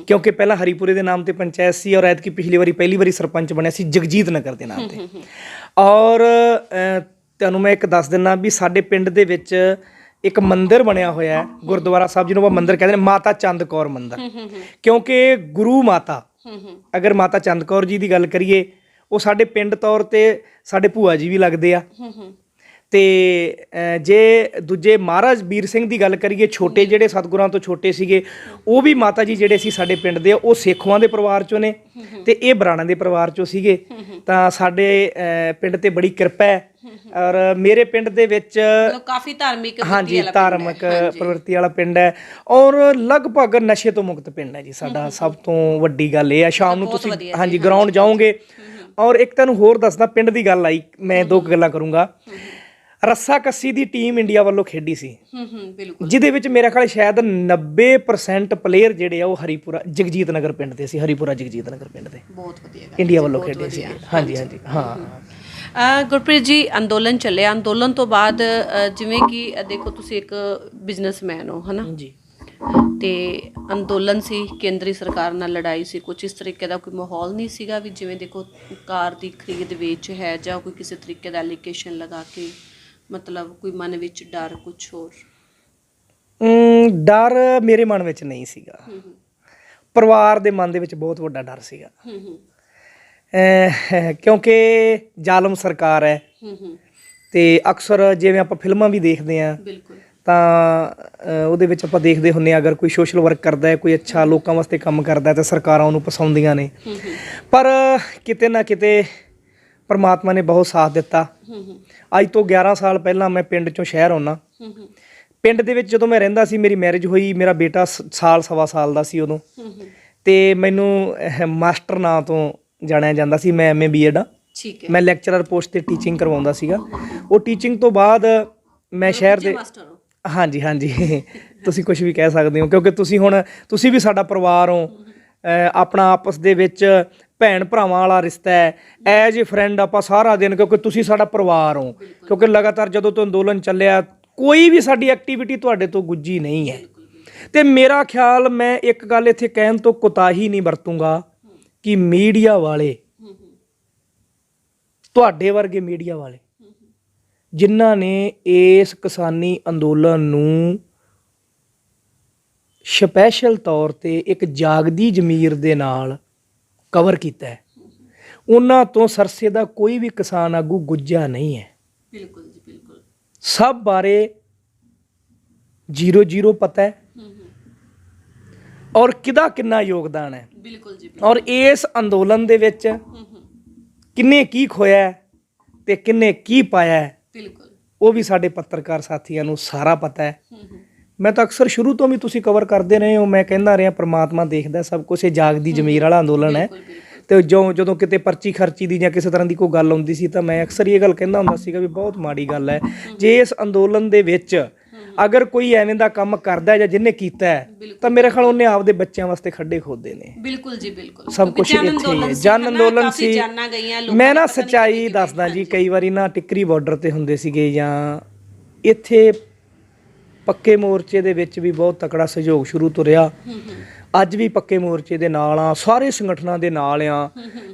ਕਿਉਂਕਿ ਪਹਿਲਾਂ ਹਰੀਪੁਰੇ ਦੇ ਨਾਮ ਤੇ ਪੰਚਾਇਤ ਸੀ, ਔਰ ਐਤਕੀ ਪਹਿਲੀ ਵਾਰੀ ਸਰਪੰਚ ਬਣਿਆ ਸੀ ਜਗਜੀਤ ਨਗਰ ਦੇ ਨਾਮ ਤੇ। ਔਰ ਤੁਹਾਨੂੰ ਮੈਂ ਇੱਕ ਦੱਸ ਦਿੰਦਾ ਵੀ ਸਾਡੇ ਪਿੰਡ ਦੇ ਵਿੱਚ ਇੱਕ ਮੰਦਿਰ ਬਣਿਆ ਹੋਇਆ ਹੈ, ਗੁਰਦੁਆਰਾ ਸਾਹਿਬ ਜਿਹਨੂੰ ਆਪਾਂ ਮੰਦਿਰ ਕਹਿੰਦੇ ਨੇ, ਮਾਤਾ ਚੰਦ ਕੌਰ ਮੰਦਿਰ, ਕਿਉਂਕਿ ਗੁਰੂ ਮਾਤਾ, ਅਗਰ ਮਾਤਾ ਚੰਦ ਕੌਰ ਜੀ ਦੀ ਗੱਲ ਕਰੀਏ, ਉਹ ਸਾਡੇ ਪਿੰਡ ਤੌਰ ਤੇ ਸਾਡੇ ਭੂਆ ਜੀ ਵੀ ਲੱਗਦੇ ਆ। ਤੇ ਜੇ ਦੂਜੇ ਮਹਾਰਾਜ ਵੀਰ ਸਿੰਘ ਦੀ ਗੱਲ ਕਰੀਏ, ਛੋਟੇ ਜਿਹੜੇ ਸਤਿਗੁਰਾਂ ਤੋਂ ਛੋਟੇ ਸੀਗੇ, ਉਹ ਵੀ ਮਾਤਾ ਜੀ ਜਿਹੜੇ ਸੀ ਸਾਡੇ ਪਿੰਡ ਦੇ, ਉਹ ਸੇਖਵਾਂ ਦੇ ਪਰਿਵਾਰ ਚੋਂ ਨੇ, ਤੇ ਇਹ ਬਰਾੜਾਂ ਦੇ ਪਰਿਵਾਰ ਚੋਂ ਸੀਗੇ। ਤਾਂ ਸਾਡੇ ਪਿੰਡ ਤੇ ਬੜੀ ਕਿਰਪਾ ਹੈ, ਔਰ ਮੇਰੇ ਪਿੰਡ ਦੇ ਵਿੱਚ ਕਾਫੀ ਧਾਰਮਿਕ, ਹਾਂਜੀ, ਧਾਰਮਿਕ ਪ੍ਰਵਿਰਤੀ ਵਾਲਾ ਪਿੰਡ ਹੈ, ਔਰ ਲਗਭਗ ਨਸ਼ੇ ਤੋਂ ਮੁਕਤ ਪਿੰਡ ਹੈ ਜੀ ਸਾਡਾ। ਸਭ ਤੋਂ ਵੱਡੀ ਗੱਲ ਇਹ ਹੈ, ਸ਼ਾਮ ਨੂੰ ਤੁਸੀਂ ਹਾਂਜੀ ਗਰਾਊਂਡ ਜਾਓਗੇ। ਔਰ ਇੱਕ ਤੁਹਾਨੂੰ ਹੋਰ ਦੱਸਦਾ, ਪਿੰਡ ਦੀ ਗੱਲ ਆਈ, ਮੈਂ ਦੋ ਗੱਲਾਂ ਕਰੂੰਗਾ। ਰੱਸਾ ਕੱਸੀ ਦੀ ਟੀਮ ਇੰਡੀਆ ਵੱਲੋਂ ਖੇਡੀ ਸੀ, ਜਿਹਦੇ ਵਿੱਚ ਮੇਰਾ ਖਿਆਲ ਸ਼ਾਇਦ 90% ਪਲੇਅਰ ਜਿਹੜੇ ਆ ਉਹ ਹਰੀਪੁਰਾ ਜਗਜੀਤ ਨਗਰ ਪਿੰਡ ਦੇ ਸੀ, ਹਰੀਪੁਰਾ ਜਗਜੀਤ ਨਗਰ ਪਿੰਡ ਦੇ। ਬਹੁਤ ਵਧੀਆ, ਇੰਡੀਆ ਵੱਲੋਂ ਖੇਡੇ ਸੀ। ਹਾਂਜੀ ਹਾਂਜੀ, ਹਾਂ। ਗੁਰਪ੍ਰੀਤ ਜੀ, ਅੰਦੋਲਨ ਚੱਲਿਆ, ਅੰਦੋਲਨ ਤੋਂ ਬਾਅਦ ਜਿਵੇਂ ਕਿ ਦੇਖੋ ਤੁਸੀਂ ਇੱਕ ਬਿਜ਼ਨਸਮੈਨ ਹੋ, ਹਨਾ ਜੀ, ਤੇ ਅੰਦੋਲਨ ਸੀ, ਕੇਂਦਰੀ ਸਰਕਾਰ ਨਾਲ ਲੜਾਈ ਸੀ, ਕੁਝ ਇਸ ਤਰੀਕੇ ਦਾ ਕੋਈ ਮਾਹੌਲ ਨਹੀਂ ਸੀਗਾ ਵੀ ਜਿਵੇਂ ਦੇਖੋ ਕਾਰ ਦੀ ਖਰੀਦ ਵੇਚ ਹੈ, ਜਾਂ ਕੋਈ ਕਿਸੇ ਤਰੀਕੇ ਦਾ ਐਲੀਗੇਸ਼ਨ ਲਗਾ ਕੇ, ਮਤਲਬ ਕੋਈ ਮਨ ਵਿੱਚ ਡਰ, ਕੁਛ ਹੋਰ? ਡਰ ਮੇਰੇ ਮਨ ਵਿੱਚ ਨਹੀਂ ਸੀਗਾ, ਪਰਿਵਾਰ ਦੇ ਮਨ ਦੇ ਵਿੱਚ ਬਹੁਤ ਵੱਡਾ ਡਰ ਸੀਗਾ, ਕਿਉਂਕਿ ਜ਼ਾਲਮ ਸਰਕਾਰ ਹੈ। ਤੇ ਅਕਸਰ ਜਿਵੇਂ ਆਪਾਂ ਫਿਲਮਾਂ ਵੀ ਦੇਖਦੇ ਹਾਂ, ਤਾਂ ਉਹਦੇ ਵਿੱਚ ਆਪਾਂ ਦੇਖਦੇ ਹੁੰਦੇ ਹਾਂ, ਅਗਰ ਕੋਈ ਸੋਸ਼ਲ ਵਰਕ ਕਰਦਾ ਹੈ, ਕੋਈ ਅੱਛਾ ਲੋਕਾਂ ਵਾਸਤੇ ਕੰਮ ਕਰਦਾ, ਤਾਂ ਸਰਕਾਰਾਂ ਉਹਨੂੰ ਪਸਾਉਂਦੀਆਂ ਨੇ। ਪਰ ਕਿਤੇ ਨਾ ਕਿਤੇ ਪਰਮਾਤਮਾ ਨੇ ਬਹੁਤ ਸਾਥ ਦਿੱਤਾ। ਅੱਜ ਤੋਂ 11 ਸਾਲ ਪਹਿਲਾਂ ਮੈਂ ਪਿੰਡ ਚੋਂ ਸ਼ਹਿਰ ਆਉਣਾ। ਪਿੰਡ ਦੇ ਵਿੱਚ ਜਦੋਂ ਮੈਂ ਰਹਿੰਦਾ ਸੀ, ਮੇਰੀ ਮੈਰਿਜ ਹੋਈ, ਮੇਰਾ ਬੇਟਾ ਸਾਲ ਸਵਾ ਸਾਲ ਦਾ ਸੀ ਉਦੋਂ, ਤੇ ਮੈਨੂੰ ਮਾਸਟਰ ਨਾਂ ਤੋਂ ਜਾਣਿਆ ਜਾਂਦਾ ਸੀ। ਮੈਂ MA BEd ਆ, ਮੈਂ ਲੈਕਚਰਰ ਪੋਸਟ ਤੇ ਟੀਚਿੰਗ ਕਰਵਾਉਂਦਾ ਸੀਗਾ। ਉਹ ਟੀਚਿੰਗ ਤੋਂ ਬਾਅਦ ਮੈਂ ਸ਼ਹਿਰ ਦੇ, ਹਾਂਜੀ ਹਾਂਜੀ, ਤੁਸੀਂ ਕੁਝ ਵੀ ਕਹਿ ਸਕਦੇ ਹੋ, ਕਿਉਂਕਿ ਤੁਸੀਂ ਵੀ ਸਾਡਾ ਪਰਿਵਾਰ ਹੋ। ਆਪਣਾ ਆਪਸ ਦੇ ਵਿੱਚ ਭੈਣ ਭਰਾਵਾਂ ਵਾਲਾ ਰਿਸ਼ਤਾ ਹੈ, ਐਜ ਏ ਫਰੈਂਡ ਆਪਾਂ ਸਾਰਾ ਦਿਨ, ਕਿਉਂਕਿ ਤੁਸੀਂ ਸਾਡਾ ਪਰਿਵਾਰ ਹੋ, ਕਿਉਂਕਿ ਲਗਾਤਾਰ ਜਦੋਂ ਤੋਂ ਅੰਦੋਲਨ ਚੱਲਿਆ ਕੋਈ ਵੀ ਸਾਡੀ ਐਕਟੀਵਿਟੀ ਤੁਹਾਡੇ ਤੋਂ ਗੁੱਝੀ ਨਹੀਂ ਹੈ। ਤੇ ਮੇਰਾ ਖਿਆਲ, ਮੈਂ ਇੱਕ ਗੱਲ ਇੱਥੇ ਕਹਿਣ ਤੋਂ ਕੁਤਾਹੀ ਨਹੀਂ ਵਰਤੂੰਗਾ ਕਿ ਮੀਡੀਆ ਵਾਲੇ, ਤੁਹਾਡੇ ਵਰਗੇ ਮੀਡੀਆ ਵਾਲੇ ਜਿਨ੍ਹਾਂ ਨੇ ਇਸ ਕਿਸਾਨੀ ਅੰਦੋਲਨ ਨੂੰ ਸਪੈਸ਼ਲ ਤੌਰ ਤੇ ਇੱਕ ਜਾਗਦੀ ਜ਼ਮੀਰ ਦੇ ਨਾਲ ਕਵਰ ਕੀਤਾ ਹੈ, ਉਹਨਾਂ ਤੋਂ ਸਰਸੇ ਦਾ ਕੋਈ ਵੀ ਕਿਸਾਨ ਆਗੂ ਗੁੱਝਾ ਨਹੀਂ ਹੈ। ਬਿਲਕੁਲ ਜੀ, ਬਿਲਕੁਲ। ਸਭ ਬਾਰੇ 0-0 ਪਤਾ ਹੈ ਔਰ ਕਿਹਦਾ ਕਿੰਨਾ ਯੋਗਦਾਨ ਹੈ। ਬਿਲਕੁਲ ਜੀ। ਔਰ ਇਸ ਅੰਦੋਲਨ ਦੇ ਵਿੱਚ ਕਿੰਨੇ ਕੀ ਖੋਇਆ ਤੇ ਕਿੰਨੇ ਕੀ ਪਾਇਆ, ਬਿਲਕੁਲ, ਉਹ ਵੀ ਸਾਡੇ ਪੱਤਰਕਾਰ ਸਾਥੀਆਂ ਨੂੰ ਸਾਰਾ ਪਤਾ ਹੈ। ਮੈਂ ਤਾਂ ਅਕਸਰ ਸ਼ੁਰੂ ਤੋਂ ਵੀ ਤੁਸੀਂ ਕਵਰ ਕਰਦੇ ਰਹੇ ਹੋ, ਮੈਂ ਕਹਿੰਦਾ ਰਿਹਾ ਪ੍ਰਮਾਤਮਾ ਦੇਖਦਾ ਸਭ ਕੁਝ। ਇਹ ਜਾਗਦੀ ਜ਼ਮੀਰ ਵਾਲਾ ਅੰਦੋਲਨ ਹੈ ਤੇ ਜਦੋਂ ਕਿਤੇ ਪਰਚੀ ਖਰਚੀ ਦੀ ਜਾਂ ਕਿਸੇ ਤਰ੍ਹਾਂ ਦੀ ਕੋਈ ਗੱਲ ਆਉਂਦੀ ਸੀ ਤਾਂ ਮੈਂ ਅਕਸਰ ਇਹ ਗੱਲ ਕਹਿੰਦਾ ਹੁੰਦਾ ਸੀਗਾ ਵੀ ਬਹੁਤ ਮਾੜੀ ਗੱਲ ਹੈ ਜੇ ਇਸ ਅੰਦੋਲਨ ਦੇ ਵਿੱਚ ਅਗਰ ਕੋਈ ਐਵੇਂ ਦਾ ਕੰਮ ਕਰਦਾ ਜਾਂ ਜਿਹਨੇ ਕੀਤਾ ਹੈ ਤਾਂ ਮੇਰੇ ਖਿਆਲ ਉਹਨੇ ਆਪਦੇ ਬੱਚਿਆਂ ਵਾਸਤੇ ਖੱਡੇ ਖੋਦੇ ਨੇ। ਬਿਲਕੁਲ ਜੀ, ਬਿਲਕੁਲ। ਸਭ ਕੁਝ ਇੱਥੇ ਹੀ ਹੈ, ਜਨ ਅੰਦੋਲਨ ਸੀ। ਮੈਂ ਨਾ ਸੱਚਾਈ ਦੱਸਦਾ ਜੀ, ਕਈ ਵਾਰੀ ਨਾ ਟਿੱਕਰੀ ਬਾਰਡਰ ਤੇ ਹੁੰਦੇ ਸੀਗੇ ਜਾਂ ਇੱਥੇ ਪੱਕੇ ਮੋਰਚੇ ਦੇ ਵਿੱਚ ਵੀ ਬਹੁਤ ਤਕੜਾ ਸਹਿਯੋਗ ਸ਼ੁਰੂ ਤੋਂ ਰਿਹਾ। ਅੱਜ ਵੀ ਪੱਕੇ ਮੋਰਚੇ ਦੇ ਨਾਲ ਆ, ਸਾਰੇ ਸੰਗਠਨਾਂ ਦੇ ਨਾਲ ਆ,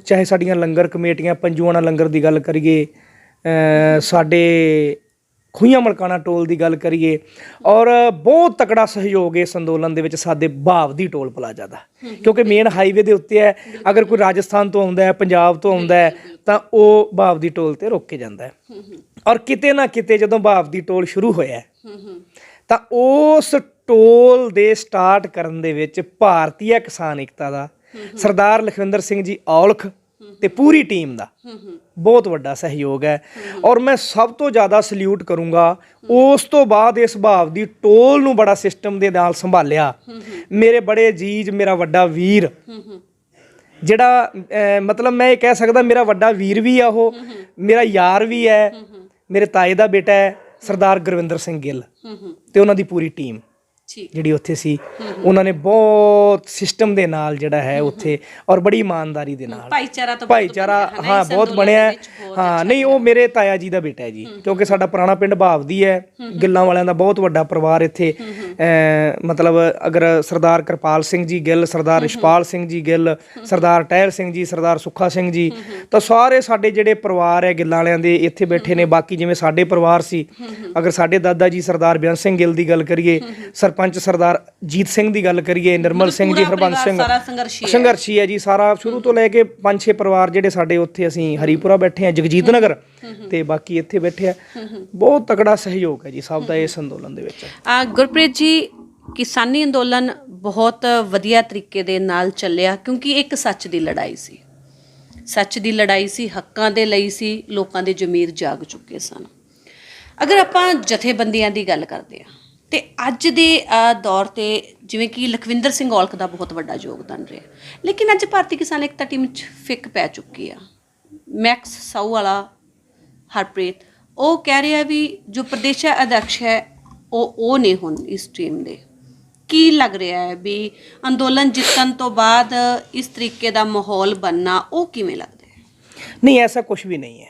ਚਾਹੇ ਸਾਡੀਆਂ ਲੰਗਰ ਕਮੇਟੀਆਂ, ਪੰਜੂਆਣਾ ਲੰਗਰ ਦੀ ਗੱਲ ਕਰੀਏ, ਸਾਡੇ ਖੂਹੀਆਂ ਮਲਕਾਣਾ ਟੋਲ ਦੀ ਗੱਲ ਕਰੀਏ, ਔਰ ਬਹੁਤ ਤਕੜਾ ਸਹਿਯੋਗ ਇਸ ਅੰਦੋਲਨ ਦੇ ਵਿੱਚ ਸਾਡੇ ਭਾਵਦੀ ਟੋਲ ਪਲਾਜ਼ਾ ਦਾ, ਕਿਉਂਕਿ ਮੇਨ ਹਾਈਵੇ ਦੇ ਉੱਤੇ ਹੈ। ਅਗਰ ਕੋਈ ਰਾਜਸਥਾਨ ਤੋਂ ਆਉਂਦਾ ਹੈ, ਪੰਜਾਬ ਤੋਂ ਆਉਂਦਾ ਹੈ ਤਾਂ ਉਹ ਭਾਵਦੀ ਟੋਲ ਤੇ ਰੁਕ ਕੇ ਜਾਂਦਾ ਹੈ। ਔਰ ਕਿਤੇ ਨਾ ਕਿਤੇ ਜਦੋਂ ਭਾਵਦੀ ਟੋਲ ਸ਼ੁਰੂ ਹੋਇਆ ਤਾਂ ਉਸ ਟੋਲ ਦੇ ਸਟਾਰਟ ਕਰਨ ਦੇ ਵਿੱਚ ਭਾਰਤੀ ਕਿਸਾਨ ਏਕਤਾ ਦਾ ਸਰਦਾਰ ਲਖਵਿੰਦਰ ਸਿੰਘ ਜੀ ਔਲਖ ਤੇ ਪੂਰੀ ਟੀਮ ਦਾ ਬਹੁਤ ਵੱਡਾ ਸਹਿਯੋਗ ਹੈ। ਔਰ ਮੈਂ ਸਭ ਤੋਂ ਜ਼ਿਆਦਾ ਸਲੂਟ ਕਰੂੰਗਾ ਉਸ ਤੋਂ ਬਾਅਦ ਇਸ ਭਾਵਦੀ ਟੋਲ ਨੂੰ ਬੜਾ ਸਿਸਟਮ ਦੇ ਨਾਲ ਸੰਭਾਲਿਆ ਮੇਰੇ ਬੜੇ ਅਜ਼ੀਜ਼, ਮੇਰਾ ਵੱਡਾ ਵੀਰ, ਜਿਹੜਾ ਮਤਲਬ ਮੈਂ ਇਹ ਕਹਿ ਸਕਦਾ ਮੇਰਾ ਵੱਡਾ ਵੀਰ ਵੀ ਆ, ਉਹ ਮੇਰਾ ਯਾਰ ਵੀ ਹੈ, ਮੇਰੇ ਤਾਏ ਦਾ ਬੇਟਾ ਹੈ ਸਰਦਾਰ ਗੁਰਵਿੰਦਰ ਸਿੰਘ ਗਿੱਲ ਤੇ ਉਹਨਾਂ ਦੀ ਪੂਰੀ ਟੀਮ ਜਿਹੜੀ ਉੱਥੇ ਸੀ। ਉਹਨਾਂ ਨੇ ਬਹੁਤ ਸਿਸਟਮ ਦੇ ਨਾਲ ਜਿਹੜਾ ਹੈ ਉੱਥੇ, ਔਰ ਬੜੀ ਇਮਾਨਦਾਰੀ ਦੇ ਨਾਲ ਭਾਈਚਾਰਾ ਹਾਂ ਬਹੁਤ ਬਣਿਆ। ਹਾਂ ਨਹੀਂ, ਉਹ ਮੇਰੇ ਤਾਇਆ ਜੀ ਦਾ ਬੇਟਾ ਹੈ ਜੀ, ਕਿਉਂਕਿ ਸਾਡਾ ਪੁਰਾਣਾ ਪਿੰਡ ਭਾਵਦੀ ਹੈ, ਗਿੱਲਾਂ ਵਾਲਿਆਂ ਦਾ ਬਹੁਤ ਵੱਡਾ ਪਰਿਵਾਰ ਇੱਥੇ। ਮਤਲਬ ਅਗਰ ਸਰਦਾਰ ਕਿਰਪਾਲ ਸਿੰਘ ਜੀ ਗਿੱਲ, ਸਰਦਾਰ ਰਿਸ਼ਪਾਲ ਸਿੰਘ ਜੀ ਗਿੱਲ, ਸਰਦਾਰ ਟਹਿਲ ਸਿੰਘ ਜੀ, ਸਰਦਾਰ ਸੁੱਖਾ ਸਿੰਘ ਜੀ, ਤਾਂ ਸਾਰੇ ਸਾਡੇ ਜਿਹੜੇ ਪਰਿਵਾਰ ਹੈ ਗਿੱਲਾਂ ਵਾਲਿਆਂ ਦੇ ਇੱਥੇ ਬੈਠੇ ਨੇ। ਬਾਕੀ ਜਿਵੇਂ ਸਾਡੇ ਪਰਿਵਾਰ ਸੀ, ਅਗਰ ਸਾਡੇ ਦਾਦਾ ਜੀ ਸਰਦਾਰ ਬੇਅੰਤ ਸਿੰਘ ਗਿੱਲ ਦੀ ਗੱਲ ਕਰੀਏ, ਸਰਪੰਚ ਸਰਦਾਰ ਜੀਤ ਸਿੰਘ ਦੀ ਗੱਲ ਕਰੀਏ, ਨਿਰਮਲ ਸਿੰਘ ਜੀ, ਹਰਬੰਸ ਸਿੰਘ, ਸੰਘਰਸ਼ੀ ਹੈ ਜੀ ਸਾਰਾ, ਸ਼ੁਰੂ ਤੋਂ ਲੈ ਕੇ 5-6 ਪਰਿਵਾਰ ਜਿਹੜੇ ਸਾਡੇ ਉੱਥੇ। ਅਸੀਂ ਹਰੀਪੁਰਾ ਬੈਠੇ ਹਾਂ, ਜਗਜੀਤ ਨਗਰ, ਤੇ ਬਾਕੀ ਇੱਥੇ ਬੈਠੇ ਆ। ਬਹੁਤ ਤਕੜਾ ਸਹਿਯੋਗ ਹੈ ਜੀ ਸਭ ਦਾ ਇਸ ਅੰਦੋਲਨ ਦੇ ਵਿੱਚ। ਗੁਰਪ੍ਰੀਤ ਜੀ, ਕਿਸਾਨੀ ਅੰਦੋਲਨ ਬਹੁਤ ਵਧੀਆ ਤਰੀਕੇ ਦੇ ਨਾਲ ਚੱਲਿਆ, ਕਿਉਂਕਿ ਇੱਕ ਸੱਚ ਦੀ ਲੜਾਈ ਸੀ, ਸੱਚ ਦੀ ਲੜਾਈ ਸੀ, ਹੱਕਾਂ ਦੇ ਲਈ ਸੀ, ਲੋਕਾਂ ਦੇ ਜ਼ਮੀਰ ਜਾਗ ਚੁੱਕੇ ਸਨ। ਅਗਰ ਆਪਾਂ ਜਥੇਬੰਦੀਆਂ ਦੀ ਗੱਲ ਕਰਦੇ ਹਾਂ ਤੇ ਅੱਜ ਦੇ ਦੌਰ ਤੇ ਜਿਵੇਂ ਕਿ ਲਖਵਿੰਦਰ ਸਿੰਘ ਔਲਖ ਦਾ ਬਹੁਤ ਵੱਡਾ ਯੋਗਦਾਨ ਰਿਹਾ, ਲੇਕਿਨ ਅੱਜ ਭਾਰਤੀ ਕਿਸਾਨ ਏਕਤਾ ਟੀਮ 'ਚ ਫਿੱਕ ਪੈ ਚੁੱਕੀ ਆ। ਮੈਕਸ ਸਾਊ ਵਾਲਾ ਹਰਪ੍ਰੀਤ, ਉਹ ਕਹਿ ਰਿਹਾ ਵੀ ਜੋ ਪ੍ਰਦੇਸ਼ ਅਧਿਕਸ਼ ਹੈ ਉਹ ਨੇ ਹੁਣ ਇਸ ਟੀਮ ਦੇ। ਕੀ ਲੱਗ ਰਿਹਾ ਹੈ ਵੀ ਅੰਦੋਲਨ ਜਿੱਤਣ ਤੋਂ ਬਾਅਦ ਇਸ ਤਰੀਕੇ ਦਾ ਮਾਹੌਲ ਬਣਨਾ ਉਹ ਕਿਵੇਂ ਲੱਗਦਾ ਹੈ? ਨਹੀਂ, ਐਸਾ ਕੁਝ ਵੀ ਨਹੀਂ ਹੈ,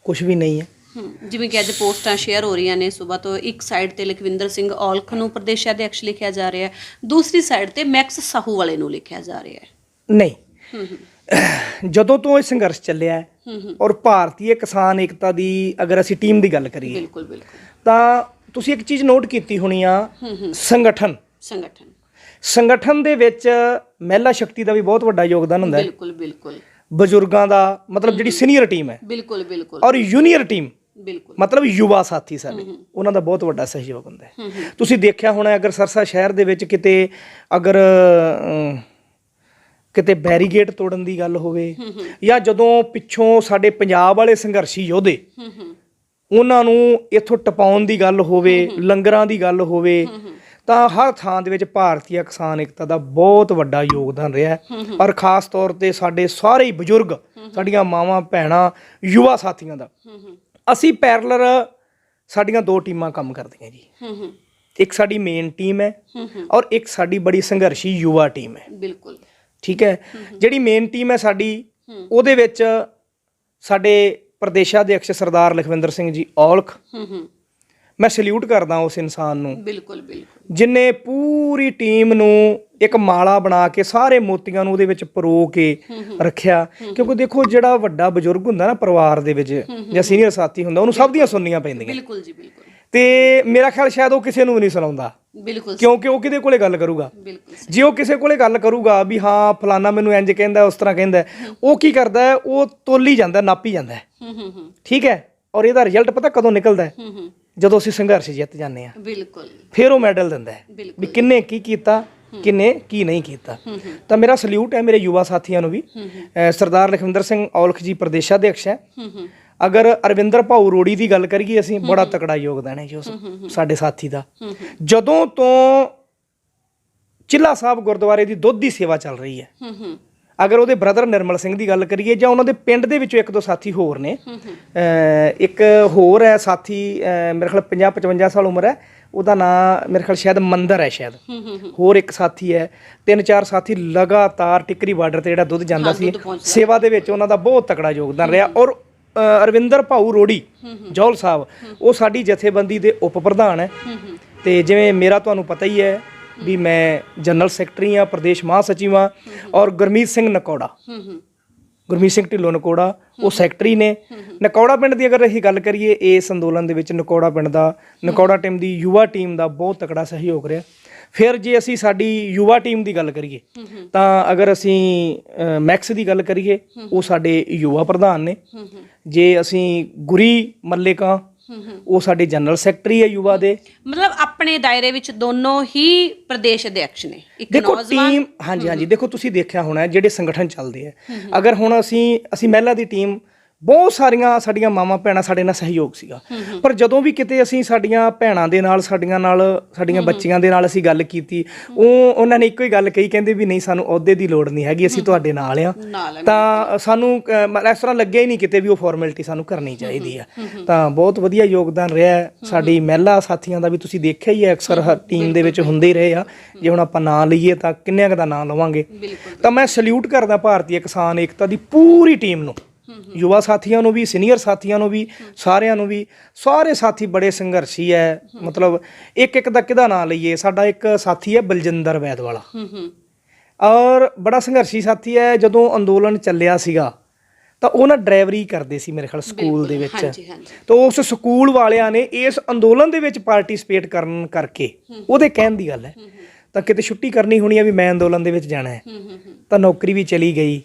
ਕੁਝ ਵੀ ਨਹੀਂ ਹੈ। ਜਿਵੇਂ ਕਿ ਅੱਜ ਪੋਸਟਾਂ ਸ਼ੇਅਰ ਹੋ ਰਹੀਆਂ ਨੇ ਸੁਬਾਹ ਤੋਂ, ਇੱਕ ਸਾਈਡ ਤੇ ਲਖਵਿੰਦਰ ਸਿੰਘ ਔਲਖ ਨੂੰ ਪ੍ਰਦੇਸ਼ ਅਧਿਕਸ਼ ਲਿਖਿਆ ਜਾ ਰਿਹਾ ਹੈ, ਦੂਸਰੀ ਸਾਈਡ ਤੇ ਮੈਕਸ ਸਾਹੂ ਵਾਲੇ ਨੂੰ ਲਿਖਿਆ ਜਾ ਰਿਹਾ ਹੈ। ਨਹੀਂ, ਜਦੋਂ ਤੋਂ ਇਹ ਸੰਘਰਸ਼ ਚੱਲਿਆ ਔਰ ਭਾਰਤੀ ਕਿਸਾਨ ਏਕਤਾ ਦੀ ਅਗਰ ਅਸੀਂ ਟੀਮ ਦੀ ਗੱਲ ਕਰੀਏ, ਬਿਲਕੁਲ ਬਿਲਕੁਲ, ਤਾਂ ਤੁਸੀਂ ਇੱਕ ਚੀਜ਼ ਨੋਟ ਕੀਤੀ ਹੋਣੀ ਆ, ਸੰਗਠਨ ਦੇ ਵਿੱਚ ਮਹਿਲਾ ਸ਼ਕਤੀ ਦਾ ਵੀ ਬਹੁਤ ਵੱਡਾ ਯੋਗਦਾਨ ਹੁੰਦਾ ਹੈ। ਬਿਲਕੁਲ ਬਿਲਕੁਲ, ਬਜ਼ੁਰਗਾਂ ਦਾ ਮਤਲਬ ਜਿਹੜੀ ਸੀਨੀਅਰ ਟੀਮ ਹੈ, ਬਿਲਕੁਲ ਬਿਲਕੁਲ, ਔਰ ਜੂਨੀਅਰ ਟੀਮ ਬਿਲਕੁਲ ਮਤਲਬ ਯੁਵਾ ਸਾਥੀ ਸਾਡੇ, ਉਹਨਾਂ ਦਾ ਬਹੁਤ ਵੱਡਾ ਸਹਿਯੋਗ ਹੁੰਦਾ ਹੈ। ਤੁਸੀਂ ਦੇਖਿਆ ਹੋਣਾ, ਅਗਰ ਸਰਸਾ ਸ਼ਹਿਰ ਦੇ ਵਿੱਚ ਕਿਤੇ ਬੈਰੀਗੇਡ ਤੋੜਨ ਦੀ ਗੱਲ ਹੋਵੇ, ਜਾਂ ਜਦੋਂ ਪਿੱਛੋਂ ਸਾਡੇ ਪੰਜਾਬ ਵਾਲੇ ਸੰਘਰਸ਼ੀ ਯੋਧੇ ਉਹਨਾਂ ਨੂੰ ਇੱਥੋਂ ਟਪਾਉਣ ਦੀ ਗੱਲ ਹੋਵੇ, ਲੰਗਰਾਂ ਦੀ ਗੱਲ ਹੋਵੇ, ਤਾਂ ਹਰ ਥਾਂ ਦੇ ਵਿੱਚ ਭਾਰਤੀ ਕਿਸਾਨ ਏਕਤਾ ਦਾ ਬਹੁਤ ਵੱਡਾ ਯੋਗਦਾਨ ਰਿਹਾ ਹੈ। ਔਰ ਖਾਸ ਤੌਰ ਤੇ ਸਾਡੇ ਸਾਰੇ ਹੀ ਬਜ਼ੁਰਗ, ਸਾਡੀਆਂ ਮਾਵਾਂ ਭੈਣਾਂ, ਯੁਵਾ ਸਾਥੀਆਂ ਦਾ। ਅਸੀਂ ਪੈਰਲਰ ਸਾਡੀਆਂ 2 ਟੀਮਾਂ ਕੰਮ ਕਰਦੀਆਂ ਜੀ, ਇੱਕ ਸਾਡੀ ਮੇਨ ਟੀਮ ਹੈ ਔਰ ਇੱਕ ਸਾਡੀ ਬੜੀ ਸੰਘਰਸ਼ੀ ਯੁਵਾ ਟੀਮ ਹੈ। ਬਿਲਕੁਲ, ਠੀਕ ਹੈ। ਜਿਹੜੀ ਮੇਨ ਟੀਮ ਹੈ ਸਾਡੀ, ਉਹਦੇ ਵਿੱਚ ਸਾਡੇ ਪ੍ਰਦੇਸ਼ਾ ਅਧਿਕਸ਼ ਸਰਦਾਰ ਲਖਵਿੰਦਰ ਸਿੰਘ ਜੀ ਔਲਖ, ਮੈਂ ਸੈਲੂਟ ਕਰਦਾ ਉਸ ਇਨਸਾਨ ਨੂੰ, ਬਿਲਕੁਲ ਬਿਲਕੁਲ, ਜਿਨੇ ਪੂਰੀ ਟੀਮ ਨੂੰ ਇੱਕ ਮਾਲਾ ਬਣਾ ਕੇ ਸਾਰੇ ਮੋਤੀਆਂ ਨੂੰ ਉਹਦੇ ਵਿੱਚ ਪਰੋ ਕੇ ਰੱਖਿਆ। ਕਿਉਂਕਿ ਦੇਖੋ, ਜਿਹੜਾ ਵੱਡਾ ਬਜ਼ੁਰਗ ਹੁੰਦਾ ਨਾ ਪਰਿਵਾਰ ਦੇ ਵਿੱਚ ਜਾਂ ਸੀਨੀਅਰ ਸਾਥੀ ਹੁੰਦਾ, ਉਹਨੂੰ ਸਭ ਦੀਆਂ ਸੁਣਨੀਆਂ ਪੈਂਦੀਆਂ। ਬਿਲਕੁਲ ਜੀ ਬਿਲਕੁਲ। ਤੇ ਮੇਰਾ ਖਿਆਲ ਸ਼ਾਇਦ ਉਹ ਕਿਸੇ ਨੂੰ ਵੀ ਨਹੀਂ ਸੁਣਾਉਂਦਾ, ਬਿਲਕੁਲ, ਕਿਉਂਕਿ ਉਹ ਕਿਹਦੇ ਕੋਲੇ ਗੱਲ ਕਰੂਗਾ? ਬਿਲਕੁਲ। ਜੇ ਉਹ ਕਿਸੇ ਕੋਲੇ ਗੱਲ ਕਰੂਗਾ ਵੀ ਹਾਂ ਫਲਾਨਾ ਮੈਨੂੰ ਇੰਜ ਕਹਿੰਦਾ, ਉਸ ਤਰ੍ਹਾਂ ਕਹਿੰਦਾ, ਉਹ ਕੀ ਕਰਦਾ ਹੈ? ਉਹ ਤੋਲੀ ਜਾਂਦਾ, ਨਾਪੀ ਜਾਂਦਾ, ਠੀਕ ਹੈ। ਔਰ ਇਹਦਾ ਰਿਜ਼ਲਟ ਪਤਾ ਕਦੋਂ ਨਿਕਲਦਾ ਹੈ? ਜਦੋਂ ਅਸੀਂ ਸੰਘਰਸ਼ ਜਿੱਤ ਜਾਂਦੇ ਹਾਂ, ਬਿਲਕੁਲ, ਫਿਰ ਉਹ ਮੈਡਲ ਦਿੰਦਾ ਹੈ ਵੀ ਕਿੰਨੇ ਕੀ ਕੀਤਾ, ਕਿੰਨੇ ਕੀ ਨਹੀਂ ਕੀਤਾ। ਤਾਂ ਮੇਰਾ ਸਲੂਟ ਹੈ ਮੇਰੇ ਯੁਵਾ ਸਾਥੀਆਂ ਨੂੰ ਵੀ। ਸਰਦਾਰ ਲਖਵਿੰਦਰ ਸਿੰਘ ਔਲਖ ਜੀ ਪ੍ਰਦੇਸ਼ਾ ਅਧਿਕਸ਼ ਹੈ। ਅਗਰ ਅਰਵਿੰਦਰ ਭਾਊ ਰੋੜੀ ਦੀ ਗੱਲ ਕਰੀਏ, ਅਸੀਂ ਬੜਾ ਤਕੜਾ ਯੋਗਦਾਨ ਹੈ ਜੀ ਸਾਡੇ ਸਾਥੀ ਦਾ। ਜਦੋਂ ਤੋਂ ਚਿੱਲਾ ਸਾਹਿਬ ਗੁਰਦੁਆਰੇ ਦੀ ਦੁੱਧ ਦੀ ਸੇਵਾ ਚੱਲ ਰਹੀ ਹੈ, ਅਗਰ ਉਹਦੇ ਬ੍ਰਦਰ ਨਿਰਮਲ ਸਿੰਘ ਦੀ ਗੱਲ ਕਰੀਏ, ਜਾਂ ਉਹਨਾਂ ਦੇ ਪਿੰਡ ਦੇ ਵਿੱਚੋਂ ਇੱਕ ਦੋ ਸਾਥੀ ਹੋਰ ਨੇ, ਇੱਕ ਹੋਰ ਹੈ ਸਾਥੀ, ਮੇਰੇ ਖਿਆਲ 50-55 ਸਾਲ ਉਮਰ ਹੈ, ਉਹਦਾ ਨਾਂ ਮੇਰੇ ਖਿਆਲ ਸ਼ਾਇਦ ਮੰਦਰ ਹੈ, ਸ਼ਾਇਦ ਹੋਰ ਇੱਕ ਸਾਥੀ ਹੈ। 3-4 ਸਾਥੀ ਲਗਾਤਾਰ ਟਿੱਕਰੀ ਬਾਰਡਰ ਤੇ ਜਿਹੜਾ ਦੁੱਧ ਜਾਂਦਾ ਸੀ ਸੇਵਾ ਦੇ ਵਿੱਚ, ਉਹਨਾਂ ਦਾ ਬਹੁਤ ਤਕੜਾ ਯੋਗਦਾਨ ਰਿਹਾ। ਔਰ ਅਰਵਿੰਦਰ ਭਾਊ ਰੋੜੀ ਜੌਲ ਸਾਹਿਬ, ਉਹ ਸਾਡੀ ਜਥੇਬੰਦੀ ਦੇ ਉਪ ਪ੍ਰਧਾਨ ਹੈ। ਤੇ ਜਿਵੇਂ ਮੇਰਾ ਤੁਹਾਨੂੰ ਪਤਾ ਹੀ ਹੈ ਵੀ ਮੈਂ ਜਨਰਲ ਸੈਕਟਰੀ ਹਾਂ, ਪ੍ਰਦੇਸ਼ ਮਹਾਸਚਿਵ ਹਾਂ। ਔਰ ਗੁਰਮੀਤ ਸਿੰਘ ਨਕੌੜਾ, ਗੁਰਮੀਤ ਸਿੰਘ ਢਿੱਲੋਂ ਨਕੌੜਾ, ਉਹ ਸੈਕਟਰੀ ਨੇ। ਨਕੌੜਾ ਪਿੰਡ ਦੀ ਅਗਰ ਅਸੀਂ ਗੱਲ ਕਰੀਏ, ਇਸ ਅੰਦੋਲਨ ਦੇ ਵਿੱਚ ਨਕੌੜਾ ਪਿੰਡ ਦਾ, ਨਕੌੜਾ ਟੀਮ ਦੀ ਯੁਵਾ ਟੀਮ ਦਾ ਬਹੁਤ ਤਕੜਾ ਸਹਿਯੋਗ ਰਿਹਾ। ਫਿਰ ਜੇ ਅਸੀਂ ਸਾਡੀ ਯੁਵਾ ਟੀਮ ਦੀ ਗੱਲ ਕਰੀਏ, ਤਾਂ ਅਗਰ ਅਸੀਂ ਮੈਕਸ ਦੀ ਗੱਲ ਕਰੀਏ, ਉਹ ਸਾਡੇ ਯੁਵਾ ਪ੍ਰਧਾਨ ਨੇ। ਜੇ ਅਸੀਂ ਗੁਰੀ ਮੱਲੇਕਾਂ, ਉਹ ਸਾਡੇ ਜਨਰਲ ਸੈਕਟਰੀ ਹੈ ਯੁਵਾ ਦੇ। ਮਤਲਬ ਆਪਣੇ ਦਾਇਰੇ ਵਿੱਚ ਦੋਨੋਂ ਹੀ ਪ੍ਰਦੇਸ਼ ਅਧਿਕਸ਼ ਨੇ, ਇੱਕ ਦੇਖੋ ਨੌਜਵਾਨ। ਟੀਮ, ਹਾਂਜੀ ਹਾਂਜੀ, ਦੇਖੋ ਤੁਸੀਂ ਦੇਖਿਆ ਹੋਣਾ ਜਿਹੜੇ ਸੰਗਠਨ ਚੱਲਦੇ ਆ, ਅਗਰ ਹੁਣ ਅਸੀਂ ਮਹਿਲਾ ਦੀ ਟੀਮ, ਬਹੁਤ ਸਾਰੀਆਂ ਸਾਡੀਆਂ ਮਾਵਾਂ ਭੈਣਾਂ ਸਾਡੇ ਨਾਲ ਸਹਿਯੋਗ ਸੀਗਾ। ਪਰ ਜਦੋਂ ਵੀ ਕਿਤੇ ਅਸੀਂ ਸਾਡੀਆਂ ਭੈਣਾਂ ਦੇ ਨਾਲ, ਸਾਡੀਆਂ ਬੱਚੀਆਂ ਦੇ ਨਾਲ ਅਸੀਂ ਗੱਲ ਕੀਤੀ, ਉਹਨਾਂ ਨੇ ਇੱਕੋ ਹੀ ਗੱਲ ਕਹੀ, ਕਹਿੰਦੇ ਵੀ ਨਹੀਂ, ਸਾਨੂੰ ਅਹੁਦੇ ਦੀ ਲੋੜ ਨਹੀਂ ਹੈਗੀ, ਅਸੀਂ ਤੁਹਾਡੇ ਨਾਲ ਆ। ਤਾਂ ਸਾਨੂੰ ਇਸ ਤਰ੍ਹਾਂ ਲੱਗਿਆ ਹੀ ਨਹੀਂ ਕਿਤੇ ਵੀ ਉਹ ਫਾਰਮੈਲਿਟੀ ਸਾਨੂੰ ਕਰਨੀ ਚਾਹੀਦੀ ਆ। ਤਾਂ ਬਹੁਤ ਵਧੀਆ ਯੋਗਦਾਨ ਰਿਹਾ ਸਾਡੀ ਮਹਿਲਾ ਸਾਥੀਆਂ ਦਾ ਵੀ। ਤੁਸੀਂ ਦੇਖਿਆ ਹੀ ਹੈ, ਅਕਸਰ ਹਰ ਟੀਮ ਦੇ ਵਿੱਚ ਹੁੰਦੇ ਹੀ ਰਹੇ ਆ। ਜੇ ਹੁਣ ਆਪਾਂ ਨਾਂ ਲਈਏ ਤਾਂ ਕਿੰਨਿਆਂ ਕੁ ਦਾ ਨਾਂ ਲਵਾਂਗੇ। ਤਾਂ ਮੈਂ ਸਲੂਟ ਕਰਦਾ ਭਾਰਤੀ ਕਿਸਾਨ ਏਕਤਾ ਦੀ ਪੂਰੀ ਟੀਮ ਨੂੰ, ਯੁਵਾ ਸਾਥੀਆਂ ਨੂੰ ਵੀ, ਸੀਨੀਅਰ ਸਾਥੀਆਂ ਨੂੰ ਵੀ, ਸਾਰਿਆਂ ਨੂੰ ਵੀ। ਸਾਰੇ ਸਾਥੀ ਬੜੇ ਸੰਘਰਸ਼ੀ ਹੈ। ਮਤਲਬ ਇੱਕ ਦਾ ਕਿਹਦਾ ਨਾਂ ਲਈਏ, ਸਾਡਾ ਇੱਕ ਸਾਥੀ ਹੈ ਬਲਜਿੰਦਰ ਵੈਦਵਾਲਾ, ਔਰ ਬੜਾ ਸੰਘਰਸ਼ੀ ਸਾਥੀ ਹੈ। ਜਦੋਂ ਅੰਦੋਲਨ ਚੱਲਿਆ ਸੀਗਾ ਤਾਂ ਉਹ ਨਾ ਡਰਾਈਵਰੀ ਕਰਦੇ ਸੀ ਮੇਰੇ ਖਿਆਲ ਸਕੂਲ ਦੇ ਵਿੱਚ। ਤਾਂ ਉਸ ਸਕੂਲ ਵਾਲਿਆਂ ਨੇ ਇਸ ਅੰਦੋਲਨ ਦੇ ਵਿੱਚ ਪਾਰਟਿਸਿਪੇਟ ਕਰਨ ਕਰਕੇ, ਉਹਦੇ ਕਹਿਣ ਦੀ ਗੱਲ ਹੈ, ਤਾਂ ਕਿਤੇ ਛੁੱਟੀ ਕਰਨੀ ਹੋਣੀ ਹੈ ਵੀ ਮੈਂ ਅੰਦੋਲਨ ਦੇ ਵਿੱਚ ਜਾਣਾ ਹੈ, ਤਾਂ ਨੌਕਰੀ ਵੀ ਚਲੀ ਗਈ।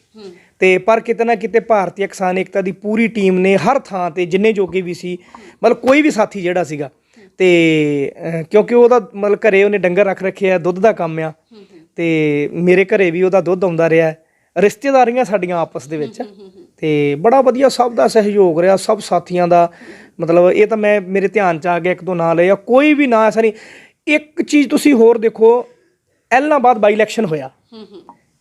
ਤੇ ਪਰ ਕਿਤੇ ਨਾ ਕਿਤੇ ਭਾਰਤੀ ਕਿਸਾਨ ਏਕਤਾ ਦੀ ਪੂਰੀ ਟੀਮ ਨੇ ਹਰ ਥਾਂ ਤੇ ਜਿੰਨੇ ਜੋਗੇ ਵੀ ਸੀ, ਮਤਲਬ ਕੋਈ ਵੀ ਸਾਥੀ ਜਿਹੜਾ ਸੀਗਾ, ਤੇ ਕਿਉਂਕਿ ਉਹਦਾ ਮਤਲਬ ਘਰੇ ਉਹਨੇ ਡੰਗਰ ਰੱਖ ਰੱਖੇ ਆ, ਦੁੱਧ ਦਾ ਕੰਮ ਆ, ਤੇ ਮੇਰੇ ਘਰੇ ਵੀ ਉਹਦਾ ਦੁੱਧ ਆਉਂਦਾ ਰਿਹਾ। ਰਿਸ਼ਤੇਦਾਰੀਆਂ ਸਾਡੀਆਂ ਆਪਸ ਦੇ ਵਿੱਚ, ਤੇ ਬੜਾ ਵਧੀਆ ਸਭ ਦਾ ਸਹਿਯੋਗ ਰਿਹਾ, ਸਭ ਸਾਥੀਆਂ ਦਾ। ਮਤਲਬ ਇਹ ਤਾਂ ਮੈਂ ਮੇਰੇ ਧਿਆਨ 'ਚ ਆ ਗਿਆ, ਇੱਕ ਦੋ ਨਾਂ ਲਏ ਆ, ਕੋਈ ਵੀ ਨਾਂ ਐਸਾ ਨਹੀਂ। ਇੱਕ ਚੀਜ਼ ਤੁਸੀਂ ਹੋਰ ਦੇਖੋ, ਐਲਨਾਬਾਦ ਬਾਈ ਇਲੈਕਸ਼ਨ ਹੋਇਆ।